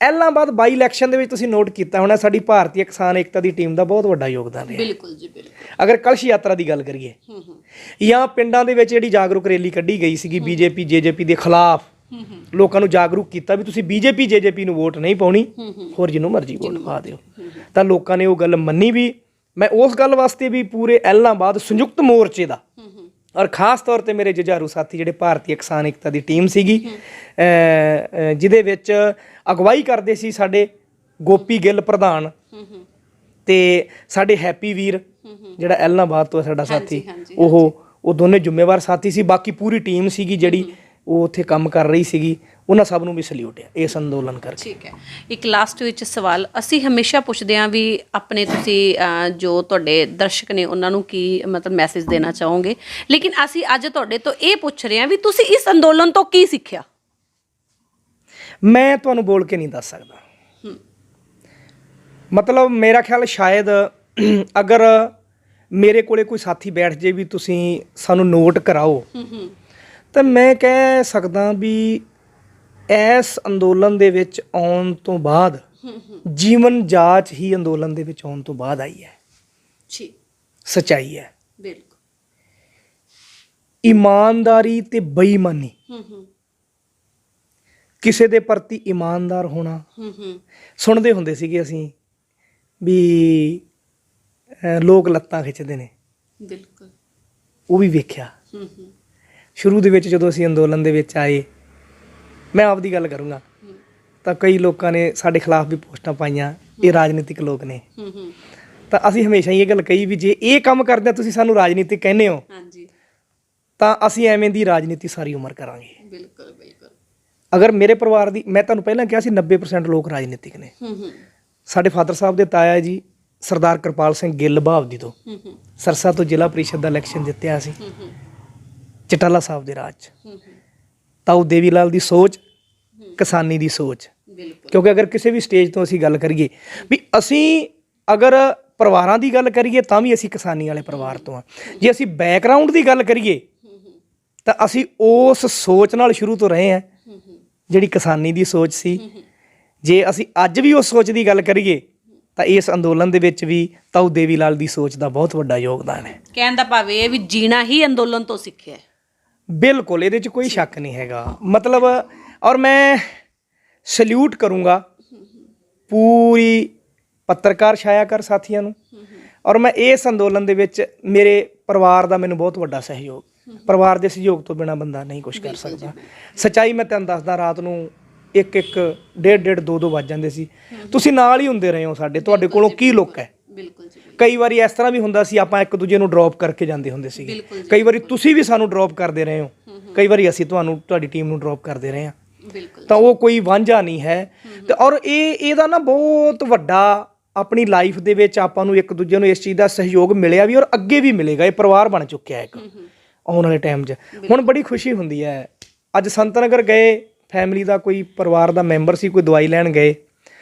ਐਲਨਾਬਾਦ ਬਾਈ ਇਲੈਕਸ਼ਨ ਦੇ ਵਿੱਚ ਤੁਸੀਂ ਨੋਟ ਕੀਤਾ ਹੋਣਾ, ਸਾਡੀ ਭਾਰਤੀ ਕਿਸਾਨ ਏਕਤਾ ਦੀ ਟੀਮ ਦਾ ਬਹੁਤ ਵੱਡਾ ਯੋਗਦਾਨ ਰਿਹਾ। ਬਿਲਕੁਲ ਜੀ, ਬਿਲਕੁਲ। ਅਗਰ ਕਲਸ਼ ਯਾਤਰਾ ਦੀ ਗੱਲ ਕਰੀਏ, ਜਾਂ ਪਿੰਡਾਂ ਦੇ ਵਿੱਚ ਜਿਹੜੀ ਜਾਗਰੂਕ ਰੈਲੀ ਕੱਢੀ ਗਈ ਸੀਗੀ ਬੀਜੇਪੀ ਜੇਜੇਪੀ ਦੇ ਖਿਲਾਫ, ਲੋਕਾਂ ਨੂੰ ਜਾਗਰੂਕ ਕੀਤਾ ਵੀ ਤੁਸੀਂ ਬੀਜੇਪੀ ਜੇਜੇਪੀ ਨੂੰ ਵੋਟ ਨਹੀਂ ਪਾਉਣੀ, ਹੋਰ ਜਿਹਨੂੰ ਮਰਜ਼ੀ ਵੋਟ ਪਾ ਦਿਓ। ਤਾਂ ਲੋਕਾਂ ਨੇ ਉਹ ਗੱਲ ਮੰਨੀ ਵੀ। ਮੈਂ ਉਸ ਗੱਲ ਵਾਸਤੇ ਵੀ ਪੂਰੇ ਐਲਨਾਬਾਦ ਸੰਯੁਕਤ ਮੋਰਚੇ ਦਾ, ਔਰ ਖਾਸ ਤੌਰ ਤੇ ਮੇਰੇ ਜੁਝਾਰੂ ਸਾਥੀ ਜਿਹੜੇ ਭਾਰਤੀ ਕਿਸਾਨ ਏਕਤਾ ਦੀ ਟੀਮ ਸੀਗੀ, ਜਿਹਦੇ ਵਿੱਚ ਅਗਵਾਈ ਕਰਦੇ ਸੀ ਸਾਡੇ ਗੋਪੀ ਗਿੱਲ ਪ੍ਰਧਾਨ, ਤੇ ਸਾਡੇ ਹੈਪੀ ਵੀਰ ਜਿਹੜਾ ਐਲਨਾਬਾਦ ਤੋਂ ਸਾਡਾ ਸਾਥੀ, ਉਹ ਦੋਨੇ ਜ਼ਿੰਮੇਵਾਰ ਸਾਥੀ ਸੀ। ਬਾਕੀ ਪੂਰੀ ਟੀਮ ਸੀਗੀ ਜਿਹੜੀ ਉਹ ਉੱਥੇ ਕੰਮ ਕਰ ਰਹੀ ਸੀਗੀ। ਉਹਨਾਂ ਸਭ ਨੂੰ ਵੀ ਸਲੂਟ ਹੈ ਇਸ ਅੰਦੋਲਨ ਕਰਕੇ। ਠੀਕ ਹੈ। ਇੱਕ ਲਾਸਟ ਵਿੱਚ ਸਵਾਲ ਅਸੀਂ ਹਮੇਸ਼ਾ ਪੁੱਛਦੇ ਹਾਂ ਵੀ ਆਪਣੇ ਤੁਸੀਂ ਜੋ ਤੁਹਾਡੇ ਦਰਸ਼ਕ ਨੇ ਉਹਨਾਂ ਨੂੰ ਕੀ ਮਤਲਬ ਮੈਸੇਜ ਦੇਣਾ ਚਾਹੋਗੇ, ਲੇਕਿਨ ਅਸੀਂ ਅੱਜ ਤੁਹਾਡੇ ਤੋਂ ਇਹ ਪੁੱਛ ਰਹੇ ਹਾਂ ਵੀ ਤੁਸੀਂ ਇਸ ਅੰਦੋਲਨ ਤੋਂ ਕੀ ਸਿੱਖਿਆ? ਮੈਂ ਤੁਹਾਨੂੰ ਬੋਲ ਕੇ ਨਹੀਂ ਦੱਸ ਸਕਦਾ। ਮਤਲਬ ਮੇਰਾ ਖਿਆਲ ਸ਼ਾਇਦ ਅਗਰ ਮੇਰੇ ਕੋਲੇ ਕੋਈ ਸਾਥੀ ਬੈਠ ਜੇ ਵੀ ਤੁਸੀਂ ਸਾਨੂੰ ਨੋਟ ਕਰਾਓ, ਤਾਂ ਮੈਂ ਕਹਿ ਸਕਦਾ ਵੀ ਇਸ ਅੰਦੋਲਨ ਦੇ ਵਿੱਚ ਆਉਣ ਤੋਂ ਬਾਅਦ ਜੀਵਨ ਜਾਚ ਹੀ ਅੰਦੋਲਨ ਦੇ ਵਿੱਚ ਆਉਣ ਤੋਂ ਬਾਅਦ ਆਈ ਹੈ। ਜੀ, ਸੱਚਾਈ ਹੈ। ਬਿਲਕੁਲ। ਇਮਾਨਦਾਰੀ ਤੇ ਬੇਈਮਾਨੀ ਕਿਸੇ ਦੇ ਪ੍ਰਤੀ ਇਮਾਨਦਾਰ ਹੋਣਾ। ਸੁਣਦੇ ਹੁੰਦੇ ਸੀਗੇ ਅਸੀਂ ਵੀ ਲੋਕ ਲੱਤਾਂ ਖਿੱਚਦੇ ਨੇ, ਬਿਲਕੁਲ ਉਹ ਵੀ ਵੇਖਿਆ। ਸ਼ੁਰੂ ਦੇ ਵਿੱਚ ਜਦੋਂ ਅਸੀਂ ਅੰਦੋਲਨ ਦੇ ਵਿੱਚ ਆਏ, ਮੈਂ ਆਪਦੀ ਗੱਲ ਕਰੂੰਗਾ, ਤਾਂ ਕਈ ਲੋਕਾਂ ਨੇ ਸਾਡੇ ਖਿਲਾਫ ਵੀ ਪੋਸਟਾਂ ਪਾਈਆਂ, ਇਹ ਰਾਜਨੀਤਿਕ ਲੋਕ ਨੇ। ਤਾਂ ਅਸੀਂ ਹਮੇਸ਼ਾ ਹੀ ਇਹ ਗੱਲ ਕਹੀ ਵੀ ਜੇ ਇਹ ਕੰਮ ਕਰਦੇ ਆ ਤੁਸੀਂ ਸਾਨੂੰ ਰਾਜਨੀਤਿਕ ਕਹਿੰਦੇ ਹੋ, ਤਾਂ ਅਸੀਂ ਐਵੇਂ ਦੀ ਰਾਜਨੀਤੀ ਸਾਰੀ ਉਮਰ ਕਰਾਂਗੇ। ਬਿਲਕੁਲ ਬਿਲਕੁਲ। ਅਗਰ ਮੇਰੇ ਪਰਿਵਾਰ ਦੀ, ਮੈਂ ਤੁਹਾਨੂੰ ਪਹਿਲਾਂ ਕਿਹਾ ਸੀ 90% ਲੋਕ ਰਾਜਨੀਤਿਕ ਨੇ। ਸਾਡੇ ਫਾਦਰ ਸਾਹਿਬ ਦੇ ਤਾਇਆ ਜੀ ਸਰਦਾਰ ਕਿਰਪਾਲ ਸਿੰਘ ਗਿੱਲ ਬਹਾਵਦੀ ਤੋਂ ਸਰਸਾ ਤੋਂ ਜ਼ਿਲ੍ਹਾ ਪ੍ਰੀਸ਼ਦ ਦਾ ਇਲੈਕਸ਼ਨ ਜਿੱਤਿਆ ਸੀ ਚਟਾਲਾ ਸਾਹਿਬ ਦੇ ਰਾਜ 'ਚ। ਤਾਊ ਦੇਵੀ ਲਾਲ ਦੀ ਸੋਚ, ਕਿਸਾਨੀ ਦੀ ਸੋਚ। ਕਿਉਂਕਿ ਅਗਰ ਕਿਸੇ ਵੀ ਸਟੇਜ ਤੋਂ ਅਸੀਂ ਗੱਲ ਕਰੀਏ ਵੀ ਅਸੀਂ ਅਗਰ ਪਰਿਵਾਰਾਂ ਦੀ ਗੱਲ ਕਰੀਏ ਤਾਂ ਵੀ ਅਸੀਂ ਕਿਸਾਨੀ ਵਾਲੇ ਪਰਿਵਾਰ ਤੋਂ ਹਾਂ। ਜੇ ਅਸੀਂ ਬੈਕਗਰਾਊਂਡ ਦੀ ਗੱਲ ਕਰੀਏ ਤਾਂ ਅਸੀਂ ਉਸ ਸੋਚ ਨਾਲ ਸ਼ੁਰੂ ਤੋਂ ਰਹੇ ਹਾਂ ਜਿਹੜੀ ਕਿਸਾਨੀ ਦੀ ਸੋਚ ਸੀ। ਜੇ ਅਸੀਂ ਅੱਜ ਵੀ ਉਸ ਸੋਚ ਦੀ ਗੱਲ ਕਰੀਏ ਤਾਂ ਇਸ ਅੰਦੋਲਨ ਦੇ ਵਿੱਚ ਵੀ ਤਾਊ ਦੇਵੀ ਲਾਲ ਦੀ ਸੋਚ ਦਾ ਬਹੁਤ ਵੱਡਾ ਯੋਗਦਾਨ ਹੈ। ਕਹਿਣ ਦਾ ਭਾਵ ਇਹ ਵੀ ਜੀਣਾ ਹੀ ਅੰਦੋਲਨ ਤੋਂ ਸਿੱਖਿਆ। ਬਿਲਕੁਲ, ਇਹਦੇ 'ਚ ਕੋਈ ਸ਼ੱਕ ਨਹੀਂ ਹੈਗਾ। ਮਤਲਬ ਔਰ ਮੈਂ ਸਲੂਟ ਕਰੂੰਗਾ ਪੂਰੀ ਪੱਤਰਕਾਰ ਛਾਇਆਕਾਰ ਸਾਥੀਆਂ ਨੂੰ। ਔਰ ਮੈਂ ਇਸ ਅੰਦੋਲਨ ਦੇ ਵਿੱਚ ਮੇਰੇ ਪਰਿਵਾਰ ਦਾ ਮੈਨੂੰ ਬਹੁਤ ਵੱਡਾ ਸਹਿਯੋਗ, ਪਰਿਵਾਰ ਦੇ ਸਹਿਯੋਗ ਤੋਂ ਬਿਨਾਂ ਬੰਦਾ ਨਹੀਂ ਕੁਛ ਕਰ ਸਕਦਾ। ਸੱਚਾਈ ਮੈਂ ਤੁਹਾਨੂੰ ਦੱਸਦਾ, ਰਾਤ ਨੂੰ 1-1, 1:30, 2-2 ਵੱਜ ਜਾਂਦੇ ਸੀ। ਤੁਸੀਂ ਨਾਲ ਹੀ ਹੁੰਦੇ ਰਹੇ ਹੋ ਸਾਡੇ, ਤੁਹਾਡੇ ਕੋਲੋਂ ਕੀ ਲੁੱਕ ਹੈ। ਕਈ ਵਾਰੀ ਇਸ ਤਰ੍ਹਾਂ ਵੀ ਹੁੰਦਾ ਸੀ, ਆਪਾਂ ਇੱਕ ਦੂਜੇ ਨੂੰ ਡ੍ਰੌਪ ਕਰਕੇ ਜਾਂਦੇ ਹੁੰਦੇ ਸੀਗੇ। ਕਈ ਵਾਰੀ ਤੁਸੀਂ ਵੀ ਸਾਨੂੰ ਡ੍ਰੌਪ ਕਰਦੇ ਰਹੇ ਹੋ, ਕਈ ਵਾਰੀ ਅਸੀਂ ਤੁਹਾਡੀ ਟੀਮ ਨੂੰ ਡ੍ਰੌਪ ਕਰਦੇ ਰਹੇ ਹਾਂ। ਤਾਂ ਉਹ ਕੋਈ ਵਾਂਝਾ ਨਹੀਂ ਹੈ। ਤੇ ਔਰ ਇਹਦਾ ਨਾ ਬਹੁਤ ਵੱਡਾ ਆਪਣੀ ਲਾਈਫ ਦੇ ਵਿੱਚ ਆਪਾਂ ਨੂੰ ਇੱਕ ਦੂਜੇ ਨੂੰ ਇਸ ਚੀਜ਼ ਦਾ ਸਹਿਯੋਗ ਮਿਲਿਆ ਵੀ, ਔਰ ਅੱਗੇ ਵੀ ਮਿਲੇਗਾ। ਇਹ ਪਰਿਵਾਰ ਬਣ ਚੁੱਕਿਆ ਇੱਕ ਆਉਣ ਵਾਲੇ ਟਾਈਮ 'ਚ। ਹੁਣ ਬੜੀ ਖੁਸ਼ੀ ਹੁੰਦੀ ਹੈ। ਅੱਜ ਸੰਤ ਨਗਰ ਗਏ, ਫੈਮਿਲੀ ਦਾ ਕੋਈ ਪਰਿਵਾਰ ਦਾ ਮੈਂਬਰ ਸੀ, ਕੋਈ ਦਵਾਈ ਲੈਣ ਗਏ।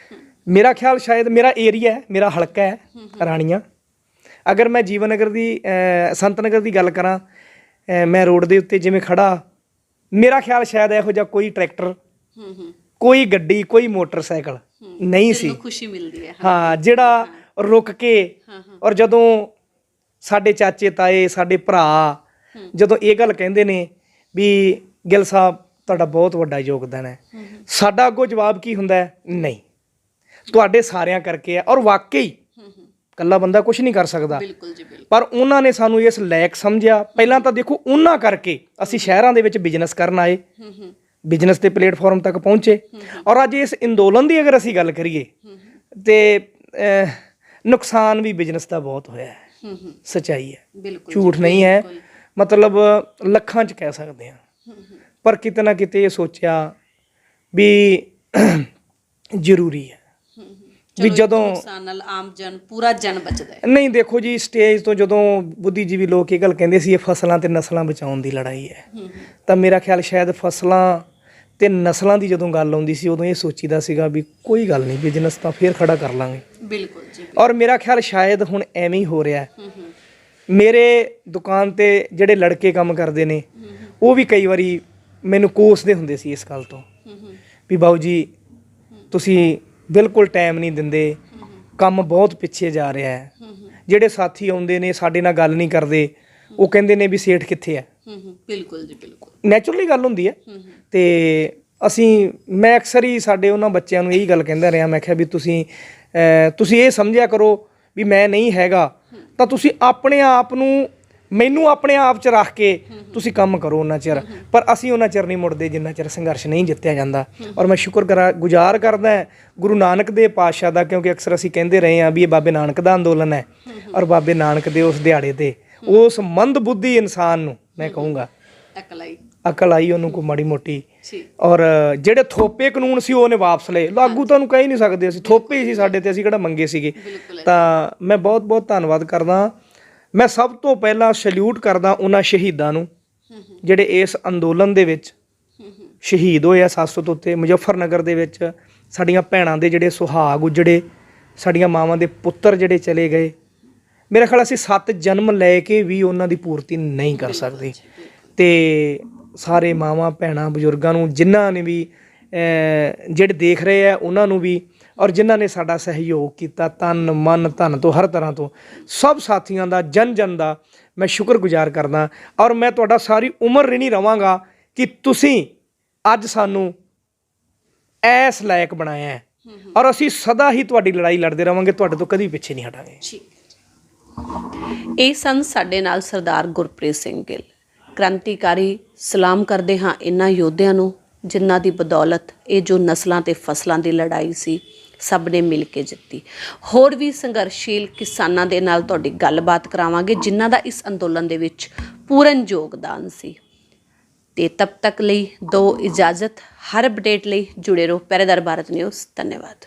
ਮੇਰਾ ਖਿਆਲ ਸ਼ਾਇਦ ਮੇਰਾ ਏਰੀਆ ਹੈ, ਮੇਰਾ ਹਲਕਾ ਹੈ ਰਾਣੀਆਂ। ਅਗਰ ਮੈਂ ਜੀਵਨ ਨਗਰ ਦੀ, ਸੰਤ ਨਗਰ ਦੀ ਗੱਲ ਕਰਾਂ, ਮੈਂ ਰੋਡ ਦੇ ਉੱਤੇ ਜਿਵੇਂ ਖੜਾ, ਮੇਰਾ ਖਿਆਲ ਸ਼ਾਇਦ ਇਹੋ ਜਿਹਾ ਕੋਈ ਟਰੈਕਟਰ, ਕੋਈ ਗੱਡੀ, ਕੋਈ ਮੋਟਰਸਾਈਕਲ ਨਹੀਂ ਸੀ। ਖੁਸ਼ੀ ਮਿਲਦੀ ਹੈ ਹਾਂ, ਜਿਹੜਾ ਰੁਕ ਕੇ। ਔਰ ਜਦੋਂ ਸਾਡੇ ਚਾਚੇ ਤਾਏ, ਸਾਡੇ ਭਰਾ ਜਦੋਂ ਇਹ ਗੱਲ ਕਹਿੰਦੇ ਨੇ ਵੀ ਗਿੱਲ ਸਾਹਿਬ ਤੁਹਾਡਾ ਬਹੁਤ ਵੱਡਾ ਯੋਗਦਾਨ ਹੈ, ਸਾਡਾ ਅੱਗੋਂ ਜਵਾਬ ਕੀ ਹੁੰਦਾ ਹੈ? ਨਹੀਂ, ਤੁਹਾਡੇ ਸਾਰਿਆਂ ਕਰਕੇ ਹੈ। ਔਰ ਵਾਕਈ ਇਕੱਲਾ ਬੰਦਾ ਕੁਝ ਨਹੀਂ ਕਰ ਸਕਦਾ, ਪਰ ਉਹਨਾਂ ਨੇ ਸਾਨੂੰ ਇਸ ਲਾਇਕ ਸਮਝਿਆ। ਪਹਿਲਾਂ ਤਾਂ ਦੇਖੋ, ਉਹਨਾਂ ਕਰਕੇ ਅਸੀਂ ਸ਼ਹਿਰਾਂ ਦੇ ਵਿੱਚ ਬਿਜ਼ਨਸ ਕਰਨ ਆਏ, ਬਿਜ਼ਨਸ ਦੇ ਪਲੇਟਫਾਰਮ ਤੱਕ ਪਹੁੰਚੇ। ਔਰ ਅੱਜ ਇਸ ਅੰਦੋਲਨ ਦੀ ਅਗਰ ਅਸੀਂ ਗੱਲ ਕਰੀਏ ਤੇ ਨੁਕਸਾਨ ਵੀ ਬਿਜ਼ਨਸ ਦਾ ਬਹੁਤ ਹੋਇਆ ਹੈ। ਸੱਚਾਈ ਹੈ, ਝੂਠ ਨਹੀਂ ਹੈ। ਮਤਲਬ ਲੱਖਾਂ 'ਚ ਕਹਿ ਸਕਦੇ ਹਾਂ। ਪਰ ਕਿਤੇ ਨਾ ਕਿਤੇ ਇਹ ਸੋਚਿਆ ਵੀ ਜ਼ਰੂਰੀ ਹੈ ਵੀ ਜਦੋਂ ਨੁਕਸਾਨ ਨਾਲ ਆਮ ਜਨ, ਪੂਰਾ ਜਨ ਬਚਦਾ ਹੈ। ਨਹੀਂ, ਦੇਖੋ ਜੀ, ਸਟੇਜ ਤੋਂ ਜਦੋਂ ਬੁੱਧੀਜੀਵੀ ਲੋਕ ਇਹ ਗੱਲ ਕਹਿੰਦੇ ਸੀ ਇਹ ਫਸਲਾਂ ਤੇ ਨਸਲਾਂ ਬਚਾਉਣ ਦੀ ਲੜਾਈ ਹੈ, ਤਾਂ ਮੇਰਾ ਖਿਆਲ ਸ਼ਾਇਦ ਫਸਲਾਂ ਤੇ ਨਸਲਾਂ ਦੀ ਜਦੋਂ ਗੱਲ ਆਉਂਦੀ ਸੀ ਉਦੋਂ ਇਹ ਸੋਚੀਦਾ ਸੀਗਾ ਵੀ ਕੋਈ ਗੱਲ ਨਹੀਂ, ਬਿਜ਼ਨਸ ਤਾਂ ਫੇਰ ਖੜਾ ਕਰ ਲਾਂਗੇ। ਬਿਲਕੁਲ ਜੀ। ਔਰ ਮੇਰਾ ਖਿਆਲ ਸ਼ਾਇਦ ਹੁਣ ਐਵੇਂ ਹੀ ਹੋ ਰਿਹਾ। ਮੇਰੇ ਦੁਕਾਨ ਤੇ ਜਿਹੜੇ ਲੜਕੇ ਕੰਮ ਕਰਦੇ ਨੇ ਉਹ ਵੀ ਕਈ ਵਾਰੀ ਮੈਨੂੰ ਕੋਸਦੇ ਹੁੰਦੇ ਸੀ ਇਸ ਗੱਲ ਤੋਂ ਵੀ ਬਾਊ ਜੀ ਤੁਸੀਂ ਬਿਲਕੁਲ ਟਾਈਮ ਨਹੀਂ ਦਿੰਦੇ, ਕੰਮ ਬਹੁਤ ਪਿੱਛੇ ਜਾ ਰਿਹਾ ਹੈ। ਜਿਹੜੇ ਸਾਥੀ ਆਉਂਦੇ ਨੇ ਸਾਡੇ ਨਾਲ ਗੱਲ ਨਹੀਂ ਕਰਦੇ, ਉਹ ਕਹਿੰਦੇ ਨੇ ਵੀ ਸੇਠ ਕਿੱਥੇ ਹੈ। ਬਿਲਕੁਲ ਜੀ, ਬਿਲਕੁਲ ਨੈਚੁਰਲੀ ਗੱਲ ਹੁੰਦੀ ਹੈ। ਤੇ ਮੈਂ ਅਕਸਰ ਹੀ ਸਾਡੇ ਉਹਨਾਂ ਬੱਚਿਆਂ ਨੂੰ ਇਹੀ ਗੱਲ ਕਹਿੰਦਾ ਰਿਹਾ, ਮੈਂ ਕਿਹਾ ਵੀ ਤੁਸੀਂ ਇਹ ਸਮਝਿਆ ਕਰੋ ਵੀ ਮੈਂ ਨਹੀਂ ਹੈਗਾ, ਤਾਂ ਤੁਸੀਂ ਆਪਣੇ ਆਪ ਨੂੰ, ਮੈਨੂੰ ਆਪਣੇ ਆਪ 'ਚ ਰੱਖ ਕੇ ਤੁਸੀਂ ਕੰਮ ਕਰੋ ਉਹਨਾਂ ਚਿਰ। ਪਰ ਅਸੀਂ ਉਹਨਾਂ ਚਿਰ ਨਹੀਂ ਮੁੜਦੇ ਜਿੰਨਾ ਚਿਰ ਸੰਘਰਸ਼ ਨਹੀਂ ਜਿੱਤਿਆ ਜਾਂਦਾ। ਔਰ ਮੈਂ ਗੁਜ਼ਾਰ ਕਰਦਾ ਗੁਰੂ ਨਾਨਕ ਦੇਵ ਪਾਤਸ਼ਾਹ ਦਾ, ਕਿਉਂਕਿ ਅਕਸਰ ਅਸੀਂ ਕਹਿੰਦੇ ਰਹੇ ਹਾਂ ਵੀ ਇਹ ਬਾਬੇ ਨਾਨਕ ਦਾ ਅੰਦੋਲਨ ਹੈ। ਔਰ ਬਾਬੇ ਨਾਨਕ ਦੇ ਉਸ ਦਿਹਾੜੇ ਤੇ ਉਸ ਮੰਦ ਬੁੱਧੀ ਇਨਸਾਨ ਨੂੰ ਮੈਂ ਕਹੂੰਗਾ ਅਕਲ ਆਈ ਉਹਨੂੰ ਕੋਈ ਮਾੜੀ ਮੋਟੀ। ਔਰ ਜਿਹੜੇ ਥੋਪੇ ਕਾਨੂੰਨ ਸੀ ਉਹਨੇ ਵਾਪਸ ਲਏ। ਲਾਗੂ ਤੁਹਾਨੂੰ ਕਹਿ ਹੀ ਨਹੀਂ ਸਕਦੇ, ਅਸੀਂ ਥੋਪੇ ਹੀ ਸੀ ਸਾਡੇ ਤੇ, ਅਸੀਂ ਕਿਹੜਾ ਮੰਗੇ ਸੀਗੇ। ਤਾਂ ਮੈਂ ਬਹੁਤ ਬਹੁਤ ਧੰਨਵਾਦ ਕਰਦਾ। ਮੈਂ ਸਭ ਤੋਂ ਪਹਿਲਾਂ ਸੈਲੂਟ ਕਰਦਾ ਉਹਨਾਂ ਸ਼ਹੀਦਾਂ ਨੂੰ ਜਿਹੜੇ ਇਸ ਅੰਦੋਲਨ ਦੇ ਵਿੱਚ ਸ਼ਹੀਦ ਹੋਏ ਆ। 700 ਤੋਂ ਉੱਤੇ ਮੁਜ਼ੱਫਰਨਗਰ ਦੇ ਵਿੱਚ ਸਾਡੀਆਂ ਭੈਣਾਂ ਦੇ ਜਿਹੜੇ ਸੁਹਾਗ ਉਜੜੇ, ਸਾਡੀਆਂ ਮਾਵਾਂ ਦੇ ਪੁੱਤਰ ਜਿਹੜੇ ਚਲੇ ਗਏ। ਮੇਰੇ ਖਿਆਲ ਅਸੀਂ 7 ਜਨਮ ਲੈ ਕੇ ਵੀ ਉਹਨਾਂ ਦੀ ਪੂਰਤੀ ਨਹੀਂ ਕਰ ਸਕਦੇ। ਤੇ ਸਾਰੇ ਮਾਵਾਂ ਭੈਣਾਂ ਬਜ਼ੁਰਗਾਂ ਨੂੰ, ਜਿਨ੍ਹਾਂ ਨੇ ਵੀ ਜਿਹੜੇ ਦੇਖ ਰਹੇ ਆ ਉਹਨਾਂ ਨੂੰ ਵੀ, ਔਰ ਜਿਨ੍ਹਾਂ ਨੇ ਸਾਡਾ ਸਹਿਯੋਗ ਕੀਤਾ ਤਨ ਮਨ ਧਨ ਤੋਂ, ਹਰ ਤਰ੍ਹਾਂ ਤੋਂ, ਸਭ ਸਾਥੀਆਂ ਦਾ, ਜਨ ਦਾ ਮੈਂ ਸ਼ੁਕਰਗੁਜ਼ਾਰ ਕਰਦਾ। ਔਰ ਮੈਂ ਤੁਹਾਡਾ ਸਾਰੀ ਉਮਰ ਰਿਣੀ ਰਵਾਂਗਾ ਕਿ ਤੁਸੀਂ ਅੱਜ ਸਾਨੂੰ ਐਸ ਲਾਇਕ ਬਣਾਇਆ ਹੈ ਔਰ ਅਸੀਂ ਸਦਾ ਹੀ ਤੁਹਾਡੀ ਲੜਾਈ ਲੜਦੇ ਰਵਾਂਗੇ, ਤੁਹਾਡੇ ਤੋਂ ਕਦੀ ਪਿੱਛੇ ਨਹੀਂ ਹਟਾਂਗੇ। ਇਹ ਸਨ ਸਾਡੇ ਨਾਲ ਸਰਦਾਰ ਗੁਰਪ੍ਰੀਤ ਸਿੰਘ ਗਿੱਲ, ਕ੍ਰਾਂਤੀਕਾਰੀ। ਸਲਾਮ ਕਰਦੇ ਹਾਂ ਇਹਨਾਂ ਯੋਧਿਆਂ ਨੂੰ ਜਿਨ੍ਹਾਂ ਦੀ ਬਦੌਲਤ ਇਹ ਜੋ ਨਸਲਾਂ ਤੇ ਫਸਲਾਂ ਦੀ ਲੜਾਈ ਸੀ ਸਭ ਨੇ ਮਿਲ ਕੇ ਜਿੱਤੀ। ਹੋਰ ਵੀ ਸੰਘਰਸ਼ੀਲ ਕਿਸਾਨਾਂ ਦੇ ਨਾਲ ਤੁਹਾਡੀ ਗੱਲਬਾਤ ਕਰਾਵਾਂਗੇ ਜਿਨ੍ਹਾਂ ਦਾ ਇਸ ਅੰਦੋਲਨ ਦੇ ਵਿੱਚ ਪੂਰਨ ਯੋਗਦਾਨ ਸੀ। ਤੇ ਤਬ ਤੱਕ ਲਈ ਦਿਓ ਇਜਾਜ਼ਤ। ਹਰ ਅਪਡੇਟ ਲਈ ਜੁੜੇ ਰਹੋ ਪਹਿਰੇਦਾਰ ਭਾਰਤ ਨਿਊਜ਼। ਧੰਨਵਾਦ।